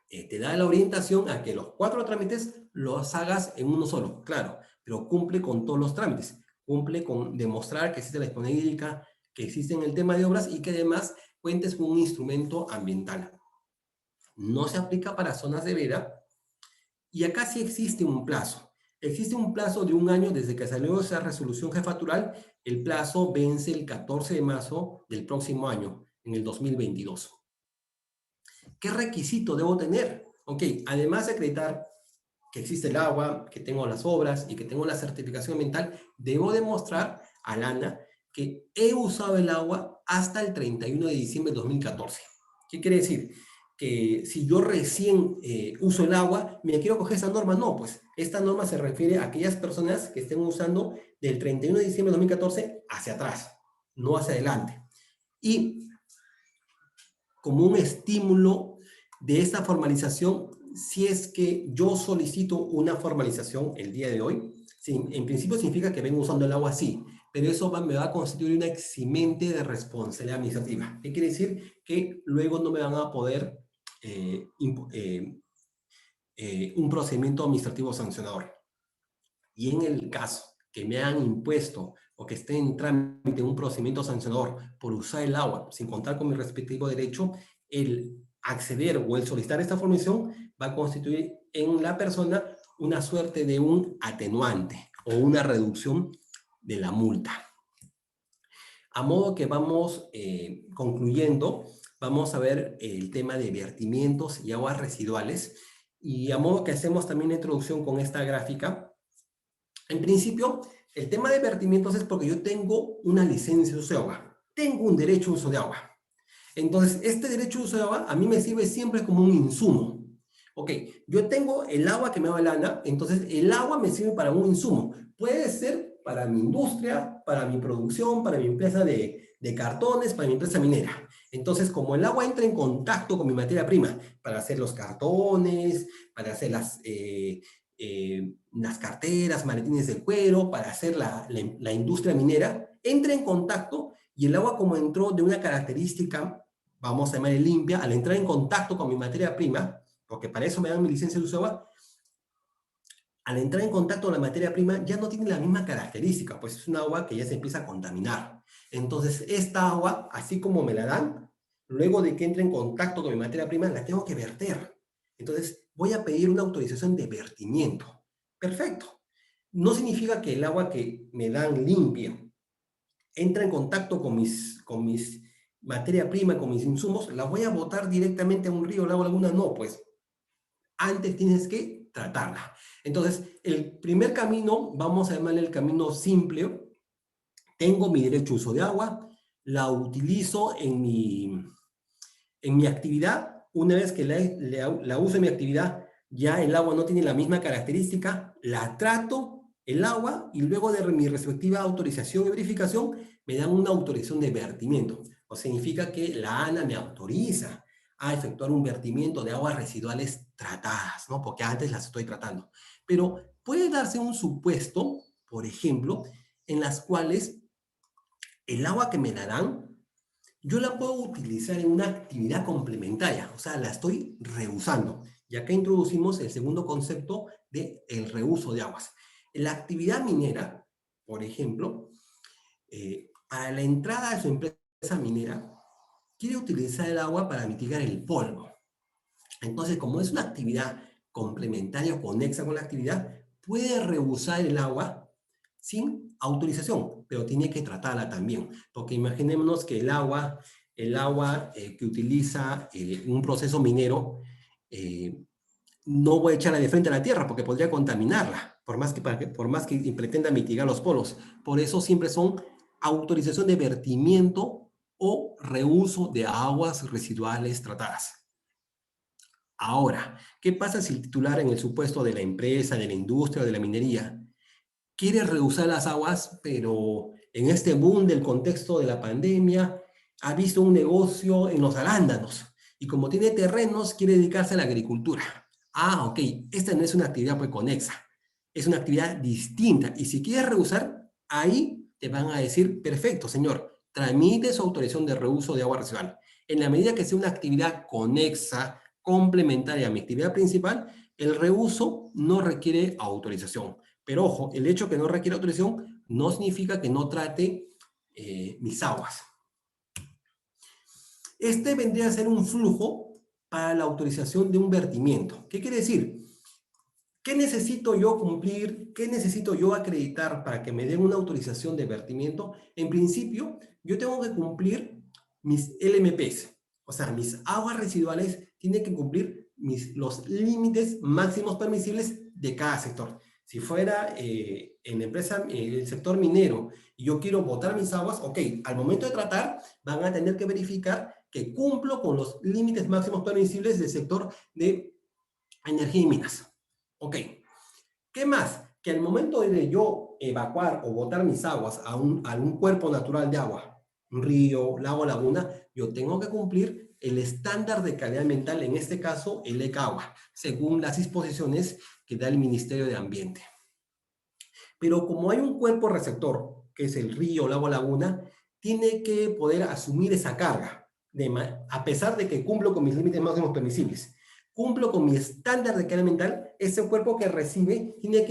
te da la orientación a que los 4 trámites los hagas en uno solo, claro, pero cumple con todos los trámites. Cumple con demostrar que existe la disponibilidad hídrica, que existe en el tema de obras y que además cuentes con un instrumento ambiental. No se aplica para zonas de veda y acá sí existe un plazo. Existe un plazo de 1 año desde que salió esa resolución jefatural. El plazo vence el 14 de marzo del próximo año, en el 2022. ¿Qué requisito debo tener? Ok, además de acreditar que existe el agua, que tengo las obras y que tengo la certificación ambiental, debo demostrar al ANA que he usado el agua hasta el 31 de diciembre de 2014. ¿Qué quiere decir? Que si yo recién uso el agua, ¿me quiero coger esa norma? No, pues esta norma se refiere a aquellas personas que estén usando del 31 de diciembre de 2014 hacia atrás, no hacia adelante. Y como un estímulo de esta formalización, si es que yo solicito una formalización el día de hoy, sí, en principio significa que vengo usando el agua así, pero eso me va a constituir una eximente de responsabilidad administrativa. ¿Qué quiere decir? Que luego no me van a poder un procedimiento administrativo sancionador. Y en el caso que me han impuesto o que esté en trámite un procedimiento sancionador por usar el agua sin contar con mi respectivo derecho, el acceder o el solicitar esta formación va a constituir en la persona una suerte de un atenuante o una reducción de la multa. A modo que vamos concluyendo, vamos a ver el tema de vertimientos y aguas residuales. Y a modo que hacemos también la introducción con esta gráfica, en principio, el tema de vertimientos es porque yo tengo una licencia de uso de agua. Tengo un derecho de uso de agua. Entonces, este derecho de uso de agua a mí me sirve siempre como un insumo. Ok, yo tengo el agua que me da la ANA, entonces el agua me sirve para un insumo. Puede ser para mi industria, para mi producción, para mi empresa de cartones, para mi empresa minera. Entonces, como el agua entra en contacto con mi materia prima para hacer los cartones, para hacer las carteras, maletines de cuero, para hacer la industria minera, entra en contacto y el agua como entró de una característica, vamos a llamarle limpia, al entrar en contacto con mi materia prima, porque para eso me dan mi licencia de uso de agua, al entrar en contacto con la materia prima ya no tiene la misma característica, pues es un agua que ya se empieza a contaminar. Entonces, esta agua, así como me la dan, luego de que entre en contacto con mi materia prima, la tengo que verter. Entonces, voy a pedir una autorización de vertimiento. Perfecto. No significa que el agua que me dan limpia entra en contacto con mis materia prima, con mis insumos, la voy a botar directamente a un río, lago, laguna. No, pues antes tienes que tratarla. Entonces, el primer camino, vamos a llamarle el camino simple. Tengo mi derecho a uso de agua, la utilizo en mi actividad. Una vez que la uso en mi actividad, ya el agua no tiene la misma característica, la trato el agua y luego de mi respectiva autorización y verificación me dan una autorización de vertimiento. O significa que la ANA me autoriza a efectuar un vertimiento de aguas residuales tratadas, ¿no? Porque antes las estoy tratando. Pero puede darse un supuesto, por ejemplo, en las cuales el agua que me la dan, yo la puedo utilizar en una actividad complementaria, o sea, la estoy reusando. Y acá introducimos el segundo concepto del reuso de aguas. En la actividad minera, por ejemplo, para la entrada de su empresa minera, quiere utilizar el agua para mitigar el polvo. Entonces, como es una actividad complementaria o conexa con la actividad, puede reusar el agua sin autorización, pero tiene que tratarla también, porque imaginémonos que el agua que utiliza un proceso minero, no voy a echarla de frente a la tierra porque podría contaminarla, por más que pretenda mitigar los polos. Por eso siempre son autorización de vertimiento o reuso de aguas residuales tratadas. Ahora, ¿qué pasa si el titular en el supuesto de la empresa, de la industria o de la minería quiere reusar las aguas, pero en este boom del contexto de la pandemia ha visto un negocio en los arándanos? Y como tiene terrenos, quiere dedicarse a la agricultura. Ah, ok, esta no es una actividad pues conexa, es una actividad distinta. Y si quieres rehusar, ahí te van a decir, perfecto, señor, tramite su autorización de reuso de agua residual. En la medida que sea una actividad conexa, complementaria a mi actividad principal, el reuso no requiere autorización. Pero ojo, el hecho que no requiere autorización no significa que no trate mis aguas. Este vendría a ser un flujo para la autorización de un vertimiento. ¿Qué quiere decir? ¿Qué necesito yo cumplir? ¿Qué necesito yo acreditar para que me den una autorización de vertimiento? En principio, yo tengo que cumplir mis LMPs, o sea, mis aguas residuales tienen que cumplir los límites máximos permisibles de cada sector. Si fuera en empresa, en el sector minero, y yo quiero botar mis aguas, ok, al momento de tratar, van a tener que verificar que cumplo con los límites máximos permisibles del sector de energía y minas. Ok. ¿Qué más? Que al momento de yo evacuar o botar mis aguas a un cuerpo natural de agua, un río, lago, laguna, yo tengo que cumplir el estándar de calidad ambiental, en este caso el ECAGUA, según las disposiciones que da el Ministerio de Ambiente. Pero como hay un cuerpo receptor, que es el río, lago, laguna, tiene que poder asumir esa carga, a pesar de que cumplo con mis límites máximos permisibles. Cumplo con mi estándar de calidad ambiental, ese cuerpo que recibe tiene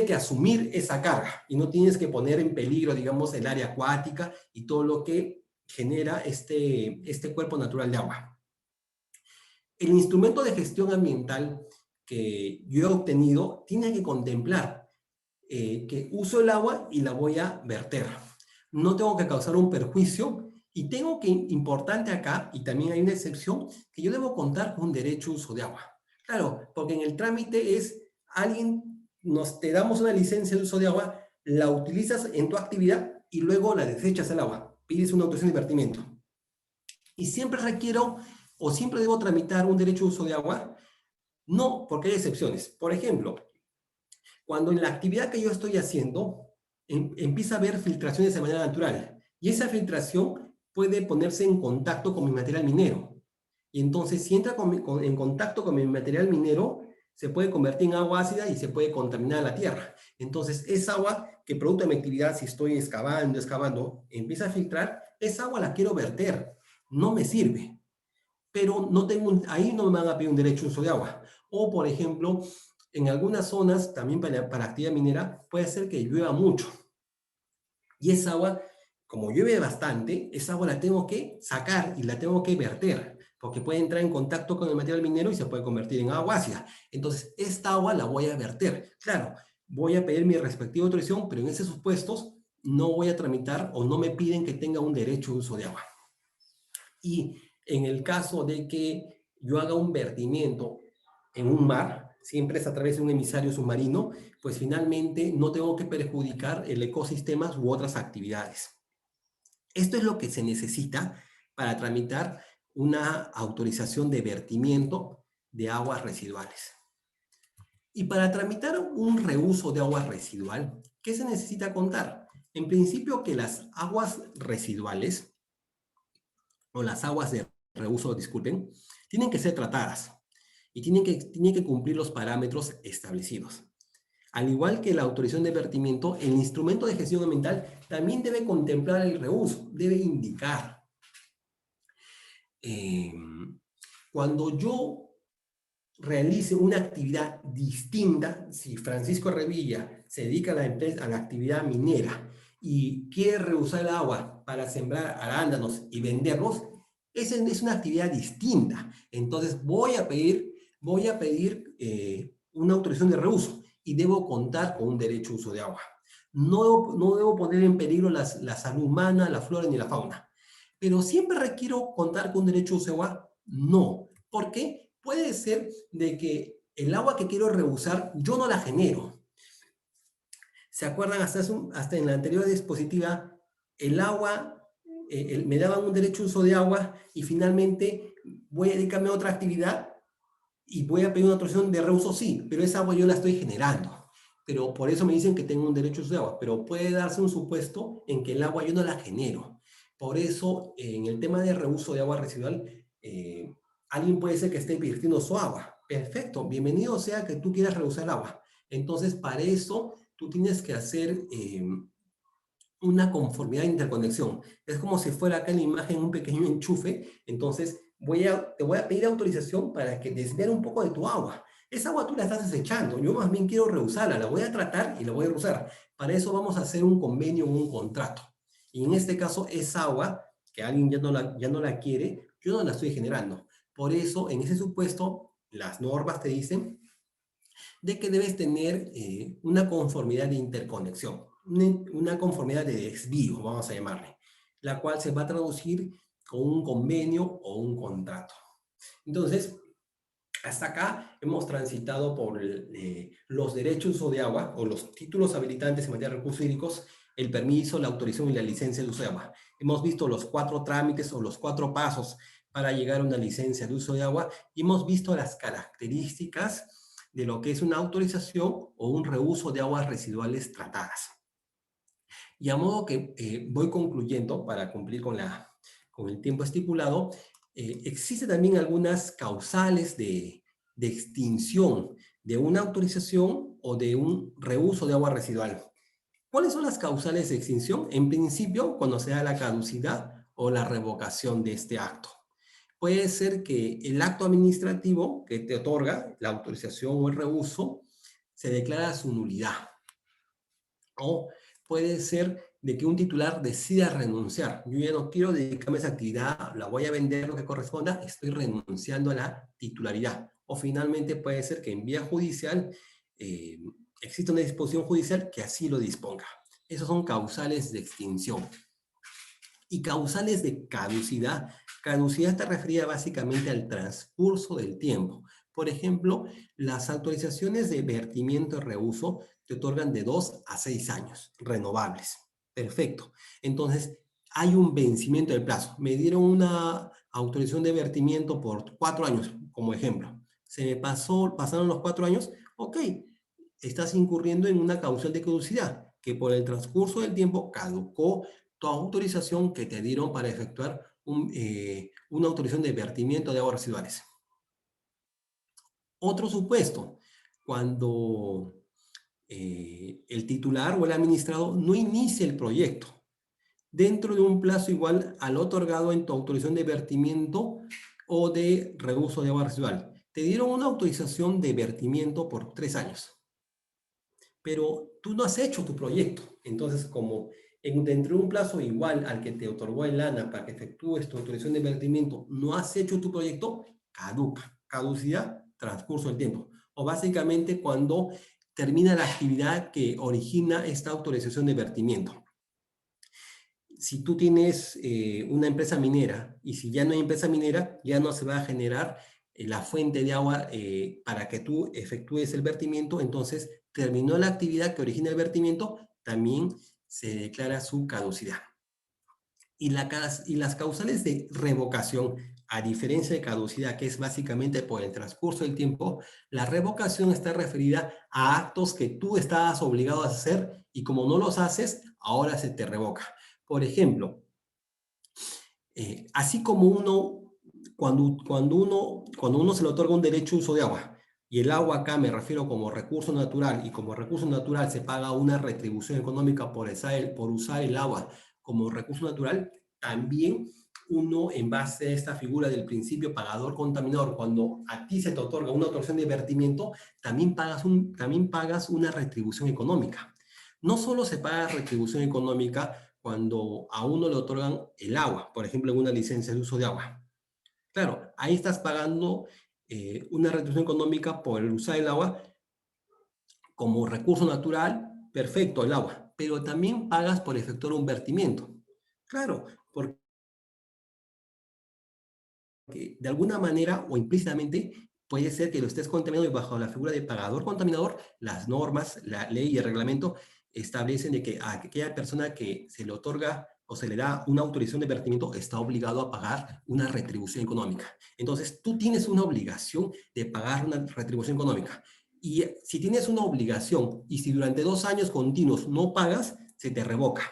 que asumir esa carga y no tienes que poner en peligro, digamos, el área acuática y todo lo que genera este cuerpo natural de agua. El instrumento de gestión ambiental que yo he obtenido tiene que contemplar que uso el agua y la voy a verter. No tengo que causar un perjuicio y tengo que, importante acá, y también hay una excepción, que yo debo contar con un derecho de uso de agua. Claro, porque en el trámite es, te damos una licencia de uso de agua, la utilizas en tu actividad y luego la desechas al agua. Pides una autorización de vertimiento. Y siempre requiero, o siempre debo tramitar un derecho de uso de agua. No, porque hay excepciones. Por ejemplo, cuando en la actividad que yo estoy haciendo empieza a haber filtraciones de manera natural y esa filtración puede ponerse en contacto con mi material minero. Y entonces, si entra en contacto con mi material minero, se puede convertir en agua ácida y se puede contaminar la tierra. Entonces, esa agua que producto de mi actividad, si estoy excavando, empieza a filtrar, esa agua la quiero verter. No me sirve. Pero no ahí no me van a pedir un derecho de uso de agua. O, por ejemplo, en algunas zonas, también para actividad minera, puede ser que llueva mucho. Y esa agua, como llueve bastante, esa agua la tengo que sacar y la tengo que verter, porque puede entrar en contacto con el material minero y se puede convertir en agua ácida. Entonces, esta agua la voy a verter. Claro, voy a pedir mi respectiva autorización, pero en esos supuestos no voy a tramitar o no me piden que tenga un derecho de uso de agua. Y en el caso de que yo haga un vertimiento en un mar, siempre es a través de un emisario submarino, pues finalmente no tengo que perjudicar el ecosistema u otras actividades. Esto es lo que se necesita para tramitar una autorización de vertimiento de aguas residuales. Y para tramitar un reuso de agua residual, ¿qué se necesita contar? En principio que las aguas residuales, o las aguas de reuso, disculpen, tienen que ser tratadas y tienen que cumplir los parámetros establecidos. Al igual que la autorización de vertimiento, el instrumento de gestión ambiental también debe contemplar el reuso, debe indicar. Cuando yo realice una actividad distinta, si Francisco Revilla se dedica a la actividad minera y quiere reusar el agua para sembrar arándanos y venderlos, esa es una actividad distinta. Entonces voy a pedir una autorización de reuso y debo contar con un derecho de uso de agua. No debo poner en peligro la salud humana, la flora ni la fauna. Pero siempre requiero contar con un derecho de uso de agua. No. ¿Por qué? Puede ser de que el agua que quiero reusar yo no la genero. ¿Se acuerdan? Hasta en la anterior dispositiva, el agua, me daban un derecho de uso de agua y finalmente voy a dedicarme a otra actividad y voy a pedir una autorización de reuso, sí, pero esa agua yo la estoy generando. Pero por eso me dicen que tengo un derecho de uso de agua. Pero puede darse un supuesto en que el agua yo no la genero. Por eso, en el tema de reuso de agua residual, eh, alguien puede ser que esté invirtiendo su agua. Perfecto, bienvenido sea que tú quieras reusar el agua. Entonces, para eso, tú tienes que hacer una conformidad de interconexión. Es como si fuera acá en la imagen un pequeño enchufe. Entonces, te voy a pedir autorización para que desviar un poco de tu agua. Esa agua tú la estás desechando. Yo más bien quiero reusarla. La voy a tratar y la voy a reusar. Para eso vamos a hacer un convenio o un contrato. Y en este caso, esa agua que alguien ya no la quiere, yo no la estoy generando. Por eso, en ese supuesto, las normas te dicen de que debes tener una conformidad de interconexión, una conformidad de desvío, vamos a llamarle, la cual se va a traducir con un convenio o un contrato. Entonces, hasta acá hemos transitado por los derechos de uso de agua o los títulos habilitantes en materia de recursos hídricos, el permiso, la autorización y la licencia de uso de agua. Hemos visto los 4 trámites o los 4 pasos para llegar a una licencia de uso de agua y hemos visto las características de lo que es una autorización o un reuso de aguas residuales tratadas. Y a modo que voy concluyendo para cumplir con el tiempo estipulado, existen también algunas causales de extinción de una autorización o de un reuso de agua residual. ¿Cuáles son las causales de extinción? En principio, cuando se da la caducidad o la revocación de este acto. Puede ser que el acto administrativo que te otorga la autorización o el reuso se declara su nulidad. O puede ser de que un titular decida renunciar. Yo ya no quiero dedicarme a esa actividad, la voy a vender lo que corresponda, estoy renunciando a la titularidad. O finalmente puede ser que en vía judicial exista una disposición judicial que así lo disponga. Esos son causales de extinción. Y causales de caducidad. Caducidad está referida básicamente al transcurso del tiempo. Por ejemplo, las autorizaciones de vertimiento y reuso te otorgan de 2 a 6 años, renovables. Perfecto. Entonces, hay un vencimiento del plazo. Me dieron una autorización de vertimiento por 4 años, como ejemplo. Se me pasaron los 4 años, ok, estás incurriendo en una causal de caducidad, que por el transcurso del tiempo caducó tu autorización que te dieron para efectuar una autorización de vertimiento de aguas residuales. Otro supuesto, cuando el titular o el administrado no inicia el proyecto dentro de un plazo igual al otorgado en tu autorización de vertimiento o de reuso de agua residual. Te dieron una autorización de vertimiento por 3 años, pero tú no has hecho tu proyecto. Entonces, como dentro de un plazo igual al que te otorgó el ANA para que efectúes tu autorización de vertimiento, no has hecho tu proyecto, caduca. Caducidad, transcurso del tiempo. O básicamente cuando termina la actividad que origina esta autorización de vertimiento. Si tú tienes una empresa minera y si ya no hay empresa minera, ya no se va a generar la fuente de agua para que tú efectúes el vertimiento, entonces terminó la actividad que origina el vertimiento, también se declara su caducidad. Y las causales de revocación, a diferencia de caducidad, que es básicamente por el transcurso del tiempo, la revocación está referida a actos que tú estabas obligado a hacer y como no los haces, ahora se te revoca. Por ejemplo, así como cuando uno se le otorga un derecho de uso de agua, y el agua acá me refiero como recurso natural, y como recurso natural se paga una retribución económica por usar el agua como recurso natural, también uno, en base a esta figura del principio pagador-contaminador, cuando a ti se te otorga una autorización de vertimiento, también pagas una retribución económica. No solo se paga retribución económica cuando a uno le otorgan el agua, por ejemplo, en una licencia de uso de agua. Claro, ahí estás pagando una retribución económica por el usar el agua como recurso natural, perfecto, el agua, pero también pagas por efectuar un vertimiento. Claro, porque de alguna manera o implícitamente puede ser que lo estés contaminando y bajo la figura de pagador-contaminador, las normas, la ley y el reglamento establecen de que a aquella persona que se le otorga o se le da una autorización de vertimiento está obligado a pagar una retribución económica. Entonces, tú tienes una obligación de pagar una retribución económica. Y si tienes una obligación y si durante 2 años continuos no pagas, se te revoca.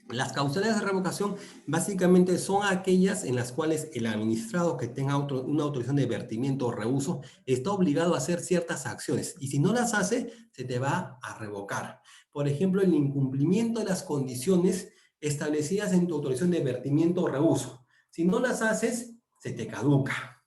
Las causales de revocación básicamente son aquellas en las cuales el administrado que tenga una autorización de vertimiento o reuso está obligado a hacer ciertas acciones y si no las hace, se te va a revocar. Por ejemplo, el incumplimiento de las condiciones establecidas en tu autorización de vertimiento o reuso. Si no las haces, se te caduca.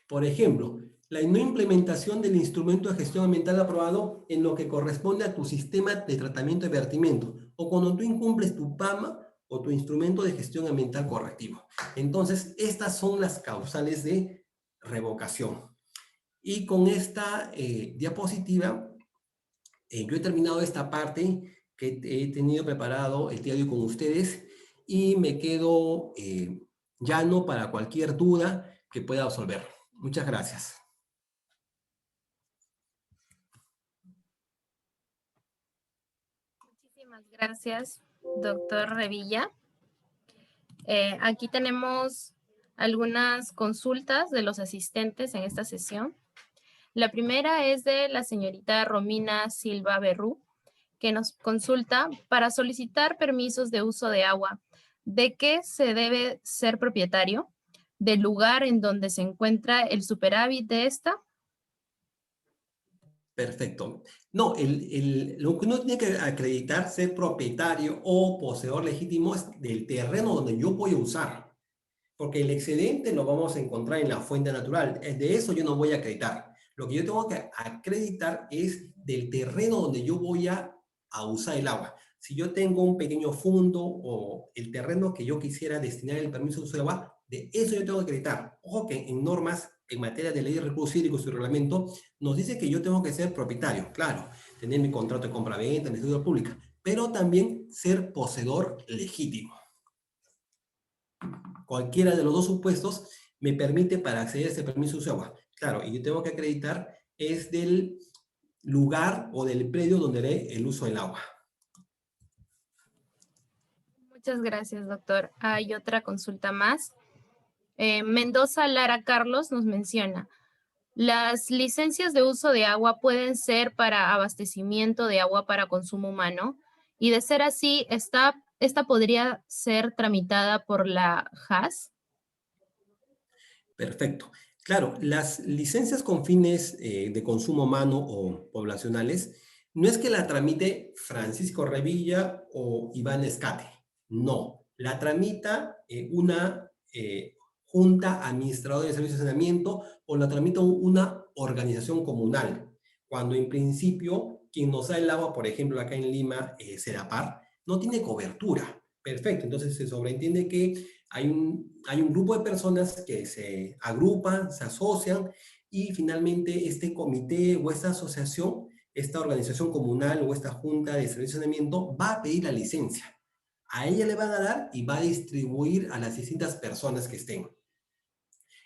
Por ejemplo, la no implementación del instrumento de gestión ambiental aprobado en lo que corresponde a tu sistema de tratamiento de vertimiento o cuando tú incumples tu PAMA o tu instrumento de gestión ambiental correctivo. Entonces, estas son las causales de revocación. Y con esta diapositiva, yo he terminado esta parte que he tenido preparado el día de hoy con ustedes y me quedo llano para cualquier duda que pueda resolver. Muchas gracias. Muchísimas gracias, doctor Revilla. Aquí tenemos algunas consultas de los asistentes en esta sesión. La primera es de la señorita Romina Silva Berrú, que nos consulta para solicitar permisos de uso de agua. ¿De qué se debe ser propietario? ¿Del lugar en donde se encuentra el superávit de esta? Perfecto. No, lo que uno tiene que acreditar ser propietario o poseedor legítimo es del terreno donde yo voy a usar. Porque el excedente lo vamos a encontrar en la fuente natural. De eso yo no voy a acreditar. Lo que yo tengo que acreditar es del terreno donde yo voy a usar el agua. Si yo tengo un pequeño fondo o el terreno que yo quisiera destinar el permiso de uso de agua, de eso yo tengo que acreditar. Ojo que en normas, en materia de ley de recursos hídricos y reglamento, nos dice que yo tengo que ser propietario, claro, tener mi contrato de compra-venta, mi deuda pública, pero también ser poseedor legítimo. Cualquiera de los dos supuestos me permite para acceder a ese permiso de uso de agua. Claro, y yo tengo que acreditar es del lugar o del predio donde haré el uso del agua. Muchas gracias, doctor. Hay otra consulta más. Mendoza Lara Carlos nos menciona, ¿las licencias de uso de agua pueden ser para abastecimiento de agua para consumo humano? Y de ser así, ¿esta podría ser tramitada por la JAS? Perfecto. Claro, las licencias con fines de consumo humano o poblacionales no es que la tramite Francisco Revilla o Iván Escate. No, la tramita una junta administradora de servicios de saneamiento o la tramita una organización comunal. Cuando en principio quien nos da el agua, por ejemplo, acá en Lima, Serapar, no tiene cobertura. Perfecto, entonces se sobreentiende que hay un grupo de personas que se agrupan, se asocian y finalmente este comité o esta asociación, esta organización comunal o esta junta de servicios de saneamiento va a pedir la licencia. A ella le van a dar y va a distribuir a las distintas personas que estén.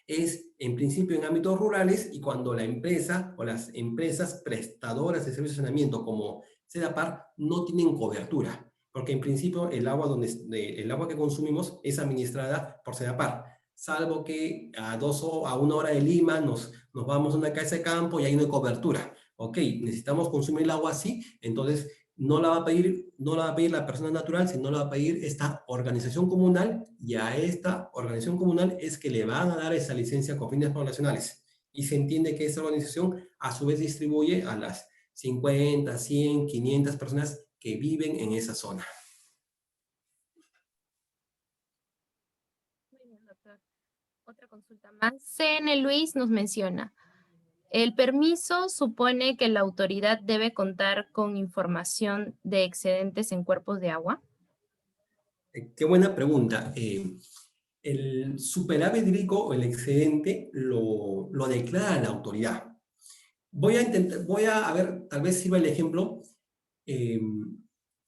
Es en principio en ámbitos rurales y cuando la empresa o las empresas prestadoras de servicios de saneamiento como Sedapar no tienen cobertura, porque en principio el agua que consumimos es administrada por Sedapar, salvo que a 1 hora de Lima nos vamos a una casa de campo y ahí no hay cobertura. Ok, necesitamos consumir el agua así, entonces no la va a pedir la persona natural, sino la va a pedir esta organización comunal y a esta organización comunal es que le van a dar esa licencia con fines poblacionales. Y se entiende que esa organización a su vez distribuye a las 50, 100, 500 personas que viven en esa zona. Muy bien, doctor. Otra consulta más. CN Luis nos menciona, ¿el permiso supone que la autoridad debe contar con información de excedentes en cuerpos de agua? Qué buena pregunta. El superávit hídrico o el excedente lo declara la autoridad. Voy a ver, tal vez sirva el ejemplo.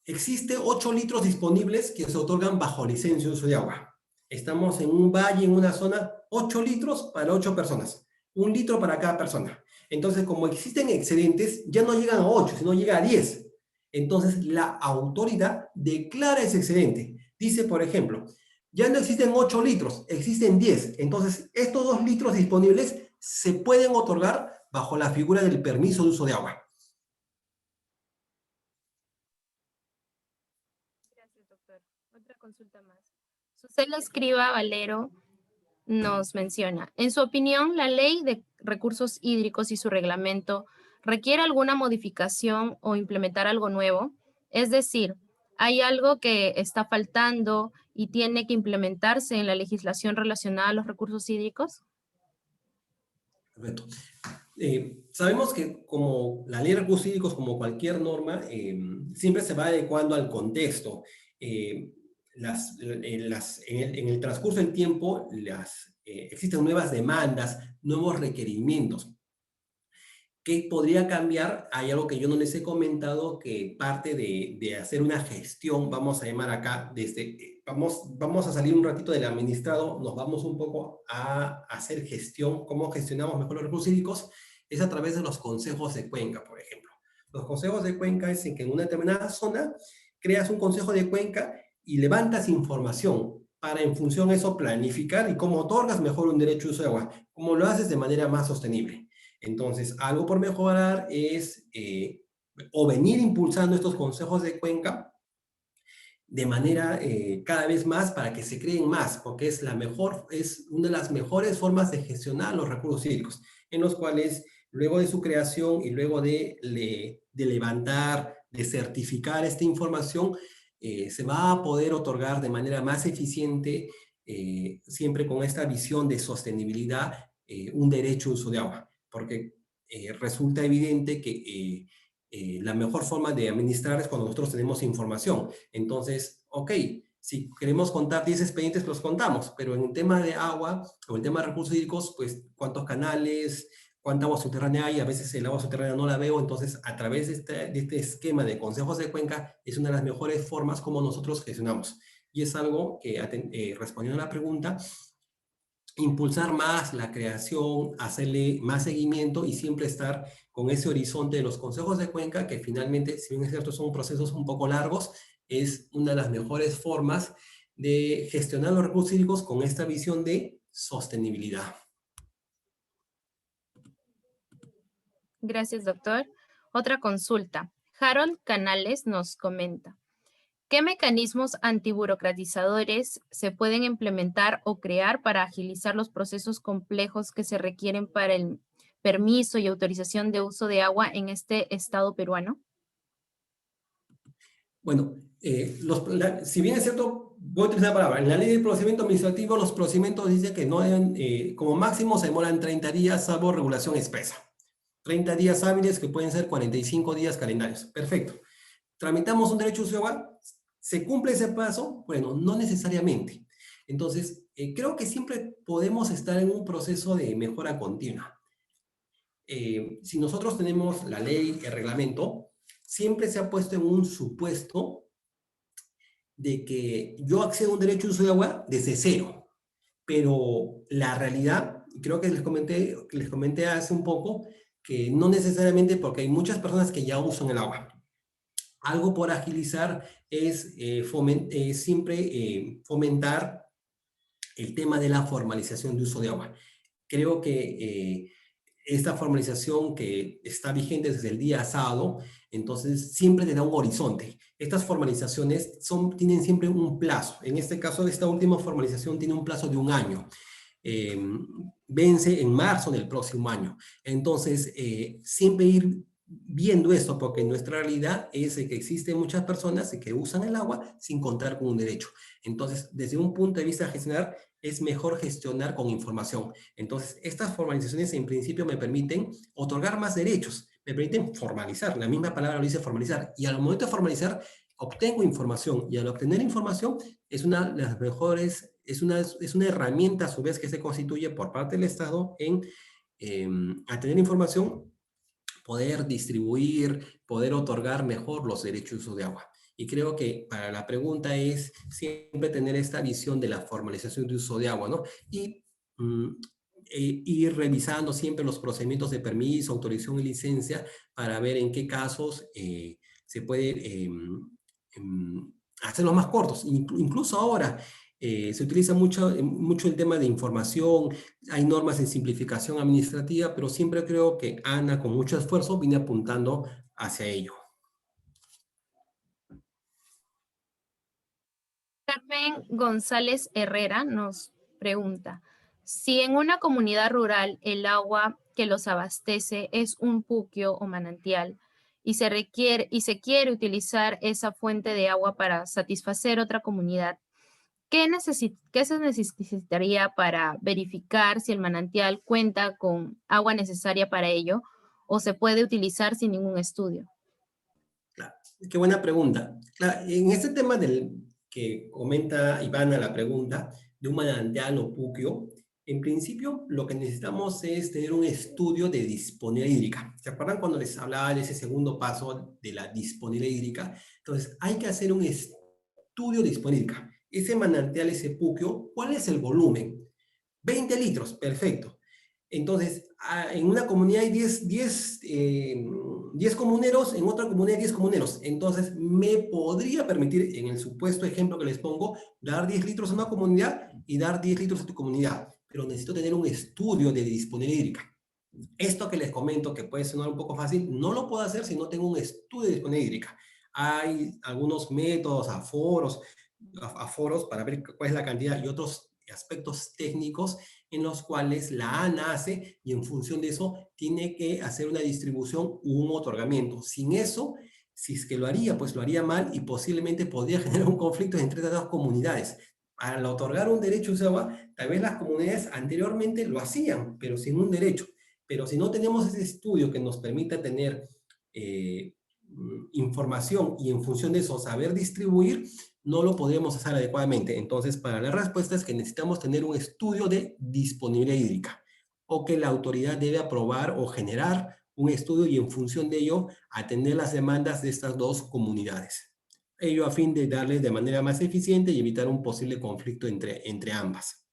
Existe 8 litros disponibles que se otorgan bajo licencia de uso de agua. Estamos en un valle, en una zona, 8 litros para 8 personas. 1 litro para cada persona. Entonces, como existen excedentes, ya no llegan a 8, sino llega a 10. Entonces, la autoridad declara ese excedente. Dice, por ejemplo, ya no existen 8 litros, existen 10. Entonces, estos 2 litros disponibles se pueden otorgar bajo la figura del permiso de uso de agua. doctor. Otra consulta más. Susela Escriba Valero nos menciona, en su opinión, ¿la ley de recursos hídricos y su reglamento requiere alguna modificación o implementar algo nuevo? Es decir, ¿hay algo que está faltando y tiene que implementarse en la legislación relacionada a los recursos hídricos? Perfecto. Sabemos que como la ley de recursos hídricos, como cualquier norma, siempre se va adecuando al contexto. Eh, en el transcurso del tiempo, existen nuevas demandas, nuevos requerimientos. ¿Qué podría cambiar? Hay algo que yo no les he comentado, que parte de hacer una gestión, vamos a llamar acá, vamos a salir un ratito del administrado, nos vamos un poco a hacer gestión, cómo gestionamos mejor los recursos hídricos, es a través de los consejos de cuenca, por ejemplo. Los consejos de cuenca es en que en una determinada zona creas un consejo de cuenca y levantas información para en función de eso planificar y cómo otorgas mejor un derecho de uso de agua, cómo lo haces de manera más sostenible. Entonces, algo por mejorar es o venir impulsando estos consejos de cuenca de manera cada vez más para que se creen más, porque es una de las mejores formas de gestionar los recursos hídricos, en los cuales luego de su creación y luego de levantar, de certificar esta información, se va a poder otorgar de manera más eficiente, siempre con esta visión de sostenibilidad, un derecho de uso de agua, porque resulta evidente que la mejor forma de administrar es cuando nosotros tenemos información. Entonces, ok, si queremos contar 10 expedientes, los contamos, pero en el tema de agua o el tema de recursos hídricos, pues cuántos canales, cuánta agua subterránea hay, a veces el agua subterránea no la veo, entonces a través de este esquema de consejos de cuenca es una de las mejores formas como nosotros gestionamos. Y es algo que, respondiendo a la pregunta, impulsar más la creación, hacerle más seguimiento y siempre estar con ese horizonte de los consejos de cuenca, que finalmente, si bien es cierto, son procesos un poco largos, es una de las mejores formas de gestionar los recursos hídricos con esta visión de sostenibilidad. Gracias, doctor. Otra consulta. Harold Canales nos comenta, ¿qué mecanismos antiburocratizadores se pueden implementar o crear para agilizar los procesos complejos que se requieren para el permiso y autorización de uso de agua en este estado peruano? Bueno, si bien es cierto, voy a utilizar la palabra, en la ley de procedimiento administrativo, los procedimientos dice que no deben, como máximo se demoran 30 días, salvo regulación expresa. 30 días hábiles que pueden ser 45 días calendarios. Perfecto. ¿Tramitamos un derecho de uso de agua? ¿Se cumple ese paso? Bueno, no necesariamente. Entonces, creo que siempre podemos estar en un proceso de mejora continua. Si nosotros tenemos la ley, el reglamento, siempre se ha puesto en un supuesto de que yo accedo a un derecho de uso de agua desde cero. Pero la realidad, creo que les comenté hace un poco, que no necesariamente, porque hay muchas personas que ya usan el agua. Algo por agilizar es siempre fomentar el tema de la formalización de uso de agua. Creo que esta formalización que está vigente desde el día sábado, entonces siempre te da un horizonte. Estas formalizaciones tienen siempre un plazo. En este caso, esta última formalización tiene un plazo de 1 año. Eh, Vence en marzo del próximo año. Entonces, siempre ir viendo esto, porque nuestra realidad es que existen muchas personas que usan el agua sin contar con un derecho. Entonces, desde un punto de vista gestionar, es mejor gestionar con información. Entonces, estas formalizaciones en principio me permiten otorgar más derechos, me permiten formalizar, la misma palabra lo dice formalizar, y al momento de formalizar, obtengo información, y al obtener información es una de las mejores, es una herramienta a su vez que se constituye por parte del Estado a tener información, poder distribuir, poder otorgar mejor los derechos de uso de agua. Y creo que para la pregunta es siempre tener esta visión de la formalización de uso de agua, ¿no? Y ir revisando siempre los procedimientos de permiso, autorización y licencia para ver en qué casos se puede hacerlos más cortos. Incluso ahora se utiliza mucho el tema de información, hay normas de simplificación administrativa, pero siempre creo que Ana, con mucho esfuerzo, viene apuntando hacia ello. También González Herrera nos pregunta, si en una comunidad rural el agua que los abastece es un puquio o manantial y se quiere utilizar esa fuente de agua para satisfacer otra comunidad, ¿qué se necesitaría para verificar si el manantial cuenta con agua necesaria para ello o se puede utilizar sin ningún estudio? Claro, qué buena pregunta. Claro, en este tema que comenta Ivana la pregunta de un manantial o puquio, en principio lo que necesitamos es tener un estudio de disponibilidad hídrica. ¿Se acuerdan cuando les hablaba de ese segundo paso de la disponibilidad hídrica? Entonces, hay que hacer un estudio de disponibilidad hídrica. Ese manantial, ese puquio, ¿cuál es el volumen? 20 litros, perfecto. Entonces, en una comunidad hay 10 comuneros, en otra comunidad hay 10 comuneros. Entonces, me podría permitir, en el supuesto ejemplo que les pongo, dar 10 litros a una comunidad y dar 10 litros a tu comunidad. Pero necesito tener un estudio de disponibilidad hídrica. Esto que les comento, que puede sonar un poco fácil, no lo puedo hacer si no tengo un estudio de disponibilidad hídrica. Hay algunos métodos, aforos para ver cuál es la cantidad y otros aspectos técnicos en los cuales la ANA hace y en función de eso tiene que hacer una distribución u un otorgamiento. Sin eso, si es que lo haría, pues lo haría mal y posiblemente podría generar un conflicto entre estas dos comunidades. Al otorgar un derecho a agua, tal vez las comunidades anteriormente lo hacían, pero sin un derecho. Pero si no tenemos ese estudio que nos permita tener información y en función de eso saber distribuir, no lo podemos hacer adecuadamente. Entonces, para la respuesta es que necesitamos tener un estudio de disponibilidad hídrica o que la autoridad debe aprobar o generar un estudio y en función de ello atender las demandas de estas dos comunidades. Ello a fin de darles de manera más eficiente y evitar un posible conflicto entre ambas.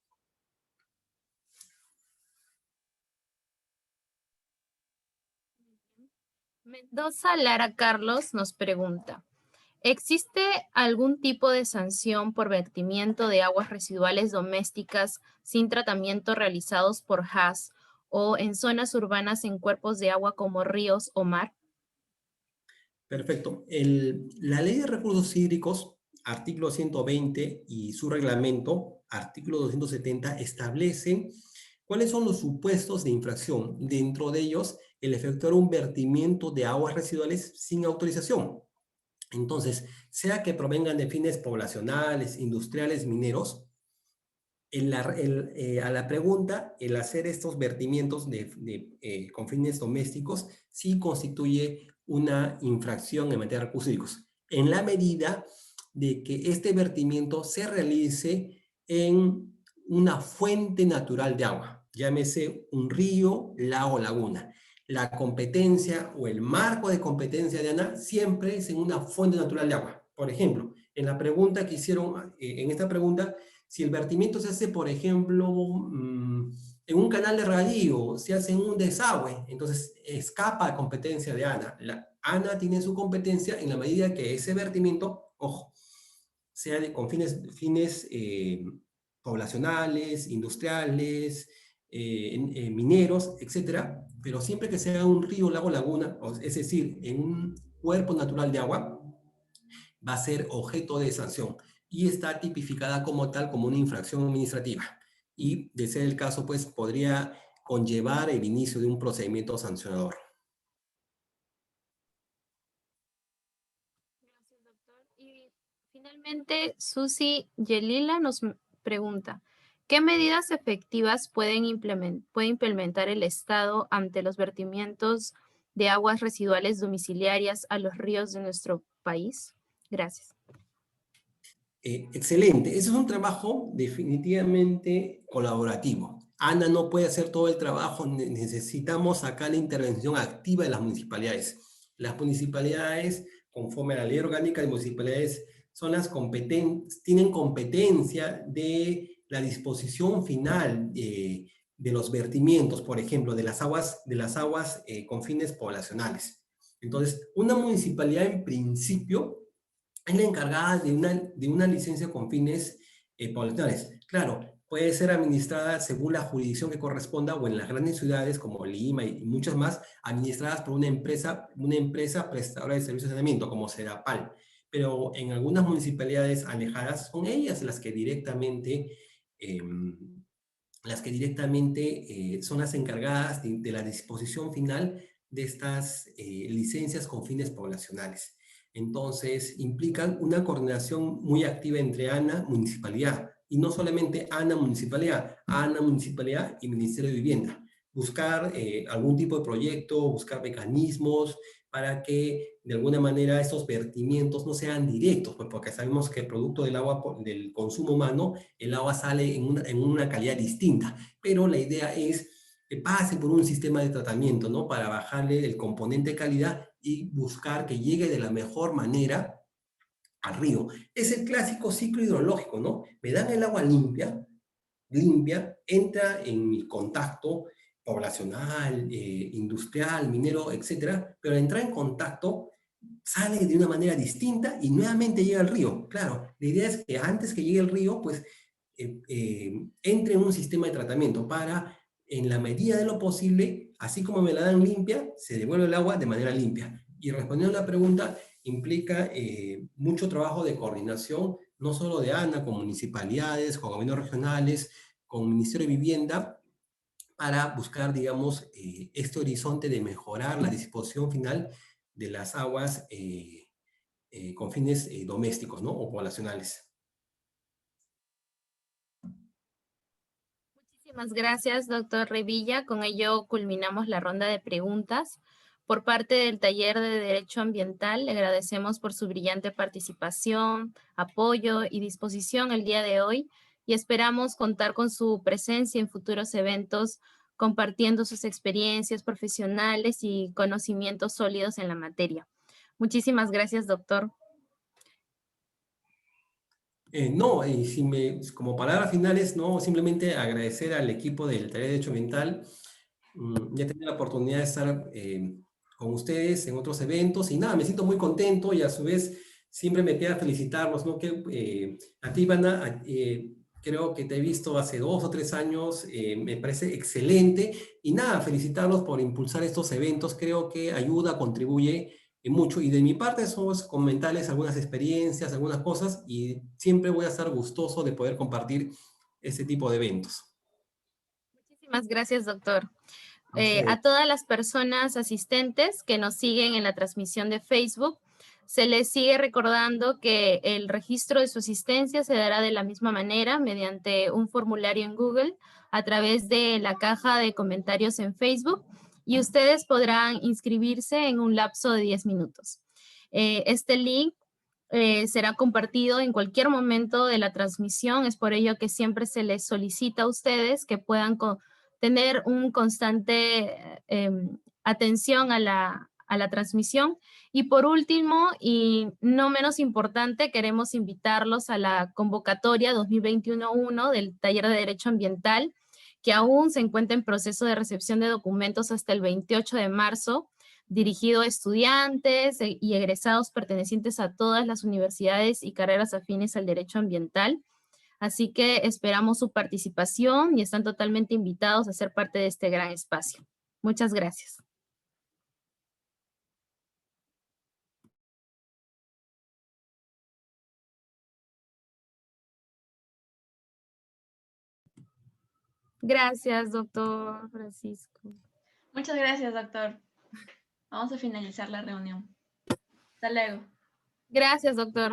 Mendoza Lara Carlos nos pregunta, ¿existe algún tipo de sanción por vertimiento de aguas residuales domésticas sin tratamiento realizados por HAS o en zonas urbanas en cuerpos de agua como ríos o mar? Perfecto. La Ley de Recursos Hídricos, artículo 120 y su reglamento, artículo 270, establecen cuáles son los supuestos de infracción. Dentro de ellos, el efectuar un vertimiento de aguas residuales sin autorización. Entonces, sea que provengan de fines poblacionales, industriales, mineros, a la pregunta, el hacer estos vertimientos con fines domésticos sí constituye una infracción en materia de recursos hídricos, en la medida de que este vertimiento se realice en una fuente natural de agua, llámese un río, lago, laguna. La competencia o el marco de competencia de ANA siempre es en una fuente natural de agua. Por ejemplo, en la pregunta que hicieron, en esta pregunta, si el vertimiento se hace, por ejemplo, en un canal de regadío, se hace en un desagüe, entonces escapa a competencia de ANA. La ANA tiene su competencia en la medida que ese vertimiento, ojo, sea con fines poblacionales, industriales, mineros, etcétera, pero siempre que sea un río, lago, laguna, es decir, en un cuerpo natural de agua, va a ser objeto de sanción y está tipificada como tal como una infracción administrativa. Y de ser el caso, pues podría conllevar el inicio de un procedimiento sancionador. Gracias, doctor. Y finalmente, Susi Yelila nos pregunta, ¿qué medidas efectivas puede implementar el Estado ante los vertimientos de aguas residuales domiciliarias a los ríos de nuestro país? Gracias. Excelente. Ese es un trabajo definitivamente colaborativo. ANA no puede hacer todo el trabajo, necesitamos acá la intervención activa de las municipalidades. Las municipalidades, conforme a la ley orgánica de municipalidades, son las tienen competencia de la disposición final de los vertimientos, por ejemplo, de las aguas con fines poblacionales. Entonces, una municipalidad en principio es la encargada de una licencia con fines poblacionales. Claro, puede ser administrada según la jurisdicción que corresponda o en las grandes ciudades como Lima y muchas más, administradas por una empresa prestadora de servicios de saneamiento como Sedapal. pero en algunas municipalidades alejadas son ellas las que directamente son las encargadas de la disposición final de estas licencias con fines poblacionales. Entonces, implican una coordinación muy activa entre ANA, municipalidad, y no solamente ANA, municipalidad y Ministerio de Vivienda. Buscar algún tipo de proyecto, buscar mecanismos para que de alguna manera estos vertimientos no sean directos, pues porque sabemos que el producto del agua, del consumo humano, el agua sale en una calidad distinta, pero la idea es que pase por un sistema de tratamiento, ¿no? Para bajarle el componente de calidad y buscar que llegue de la mejor manera al río. Es el clásico ciclo hidrológico, ¿no? Me dan el agua limpia, entra en mi contacto poblacional, industrial, minero, etcétera, pero al entrar en contacto sale de una manera distinta y nuevamente llega al río. Claro, la idea es que antes que llegue al río, pues entre en un sistema de tratamiento para, en la medida de lo posible, así como me la dan limpia, se devuelve el agua de manera limpia. Y respondiendo a la pregunta, implica mucho trabajo de coordinación, no solo de ANA, con municipalidades, con gobiernos regionales, con Ministerio de Vivienda, para buscar, digamos, este horizonte de mejorar la disposición final de las aguas con fines domésticos, ¿no? O poblacionales. Muchísimas gracias, doctor Revilla. Con ello culminamos la ronda de preguntas. Por parte del Taller de Derecho Ambiental, le agradecemos por su brillante participación, apoyo y disposición el día de hoy y esperamos contar con su presencia en futuros eventos compartiendo sus experiencias profesionales y conocimientos sólidos en la materia. Muchísimas gracias, doctor. No, y como palabras finales, no, simplemente agradecer al equipo del Taller de Derecho Ambiental. Ya he tenido la oportunidad de estar con ustedes en otros eventos y nada, me siento muy contento y a su vez siempre me queda felicitarlos, ¿no? Que a ti, Ivana, creo que te he visto hace 2 o 3 años, me parece excelente y nada, felicitarlos por impulsar estos eventos, creo que ayuda, contribuye mucho y de mi parte eso es comentarles algunas experiencias, algunas cosas y siempre voy a estar gustoso de poder compartir este tipo de eventos. Muchísimas gracias, doctor. A ustedes. A todas las personas asistentes que nos siguen en la transmisión de Facebook, se les sigue recordando que el registro de su asistencia se dará de la misma manera mediante un formulario en Google a través de la caja de comentarios en Facebook y ustedes podrán inscribirse en un lapso de 10 minutos. Este link será compartido en cualquier momento de la transmisión, es por ello que siempre se les solicita a ustedes que puedan tener un constante atención a la transmisión. Y por último, y no menos importante, queremos invitarlos a la convocatoria 2021-1 del Taller de Derecho Ambiental, que aún se encuentra en proceso de recepción de documentos hasta el 28 de marzo, dirigido a estudiantes y egresados pertenecientes a todas las universidades y carreras afines al derecho ambiental. Así que esperamos su participación y están totalmente invitados a ser parte de este gran espacio. Muchas gracias. Gracias, doctor Francisco. Muchas gracias, doctor. Vamos a finalizar la reunión. Hasta luego. Gracias, doctor.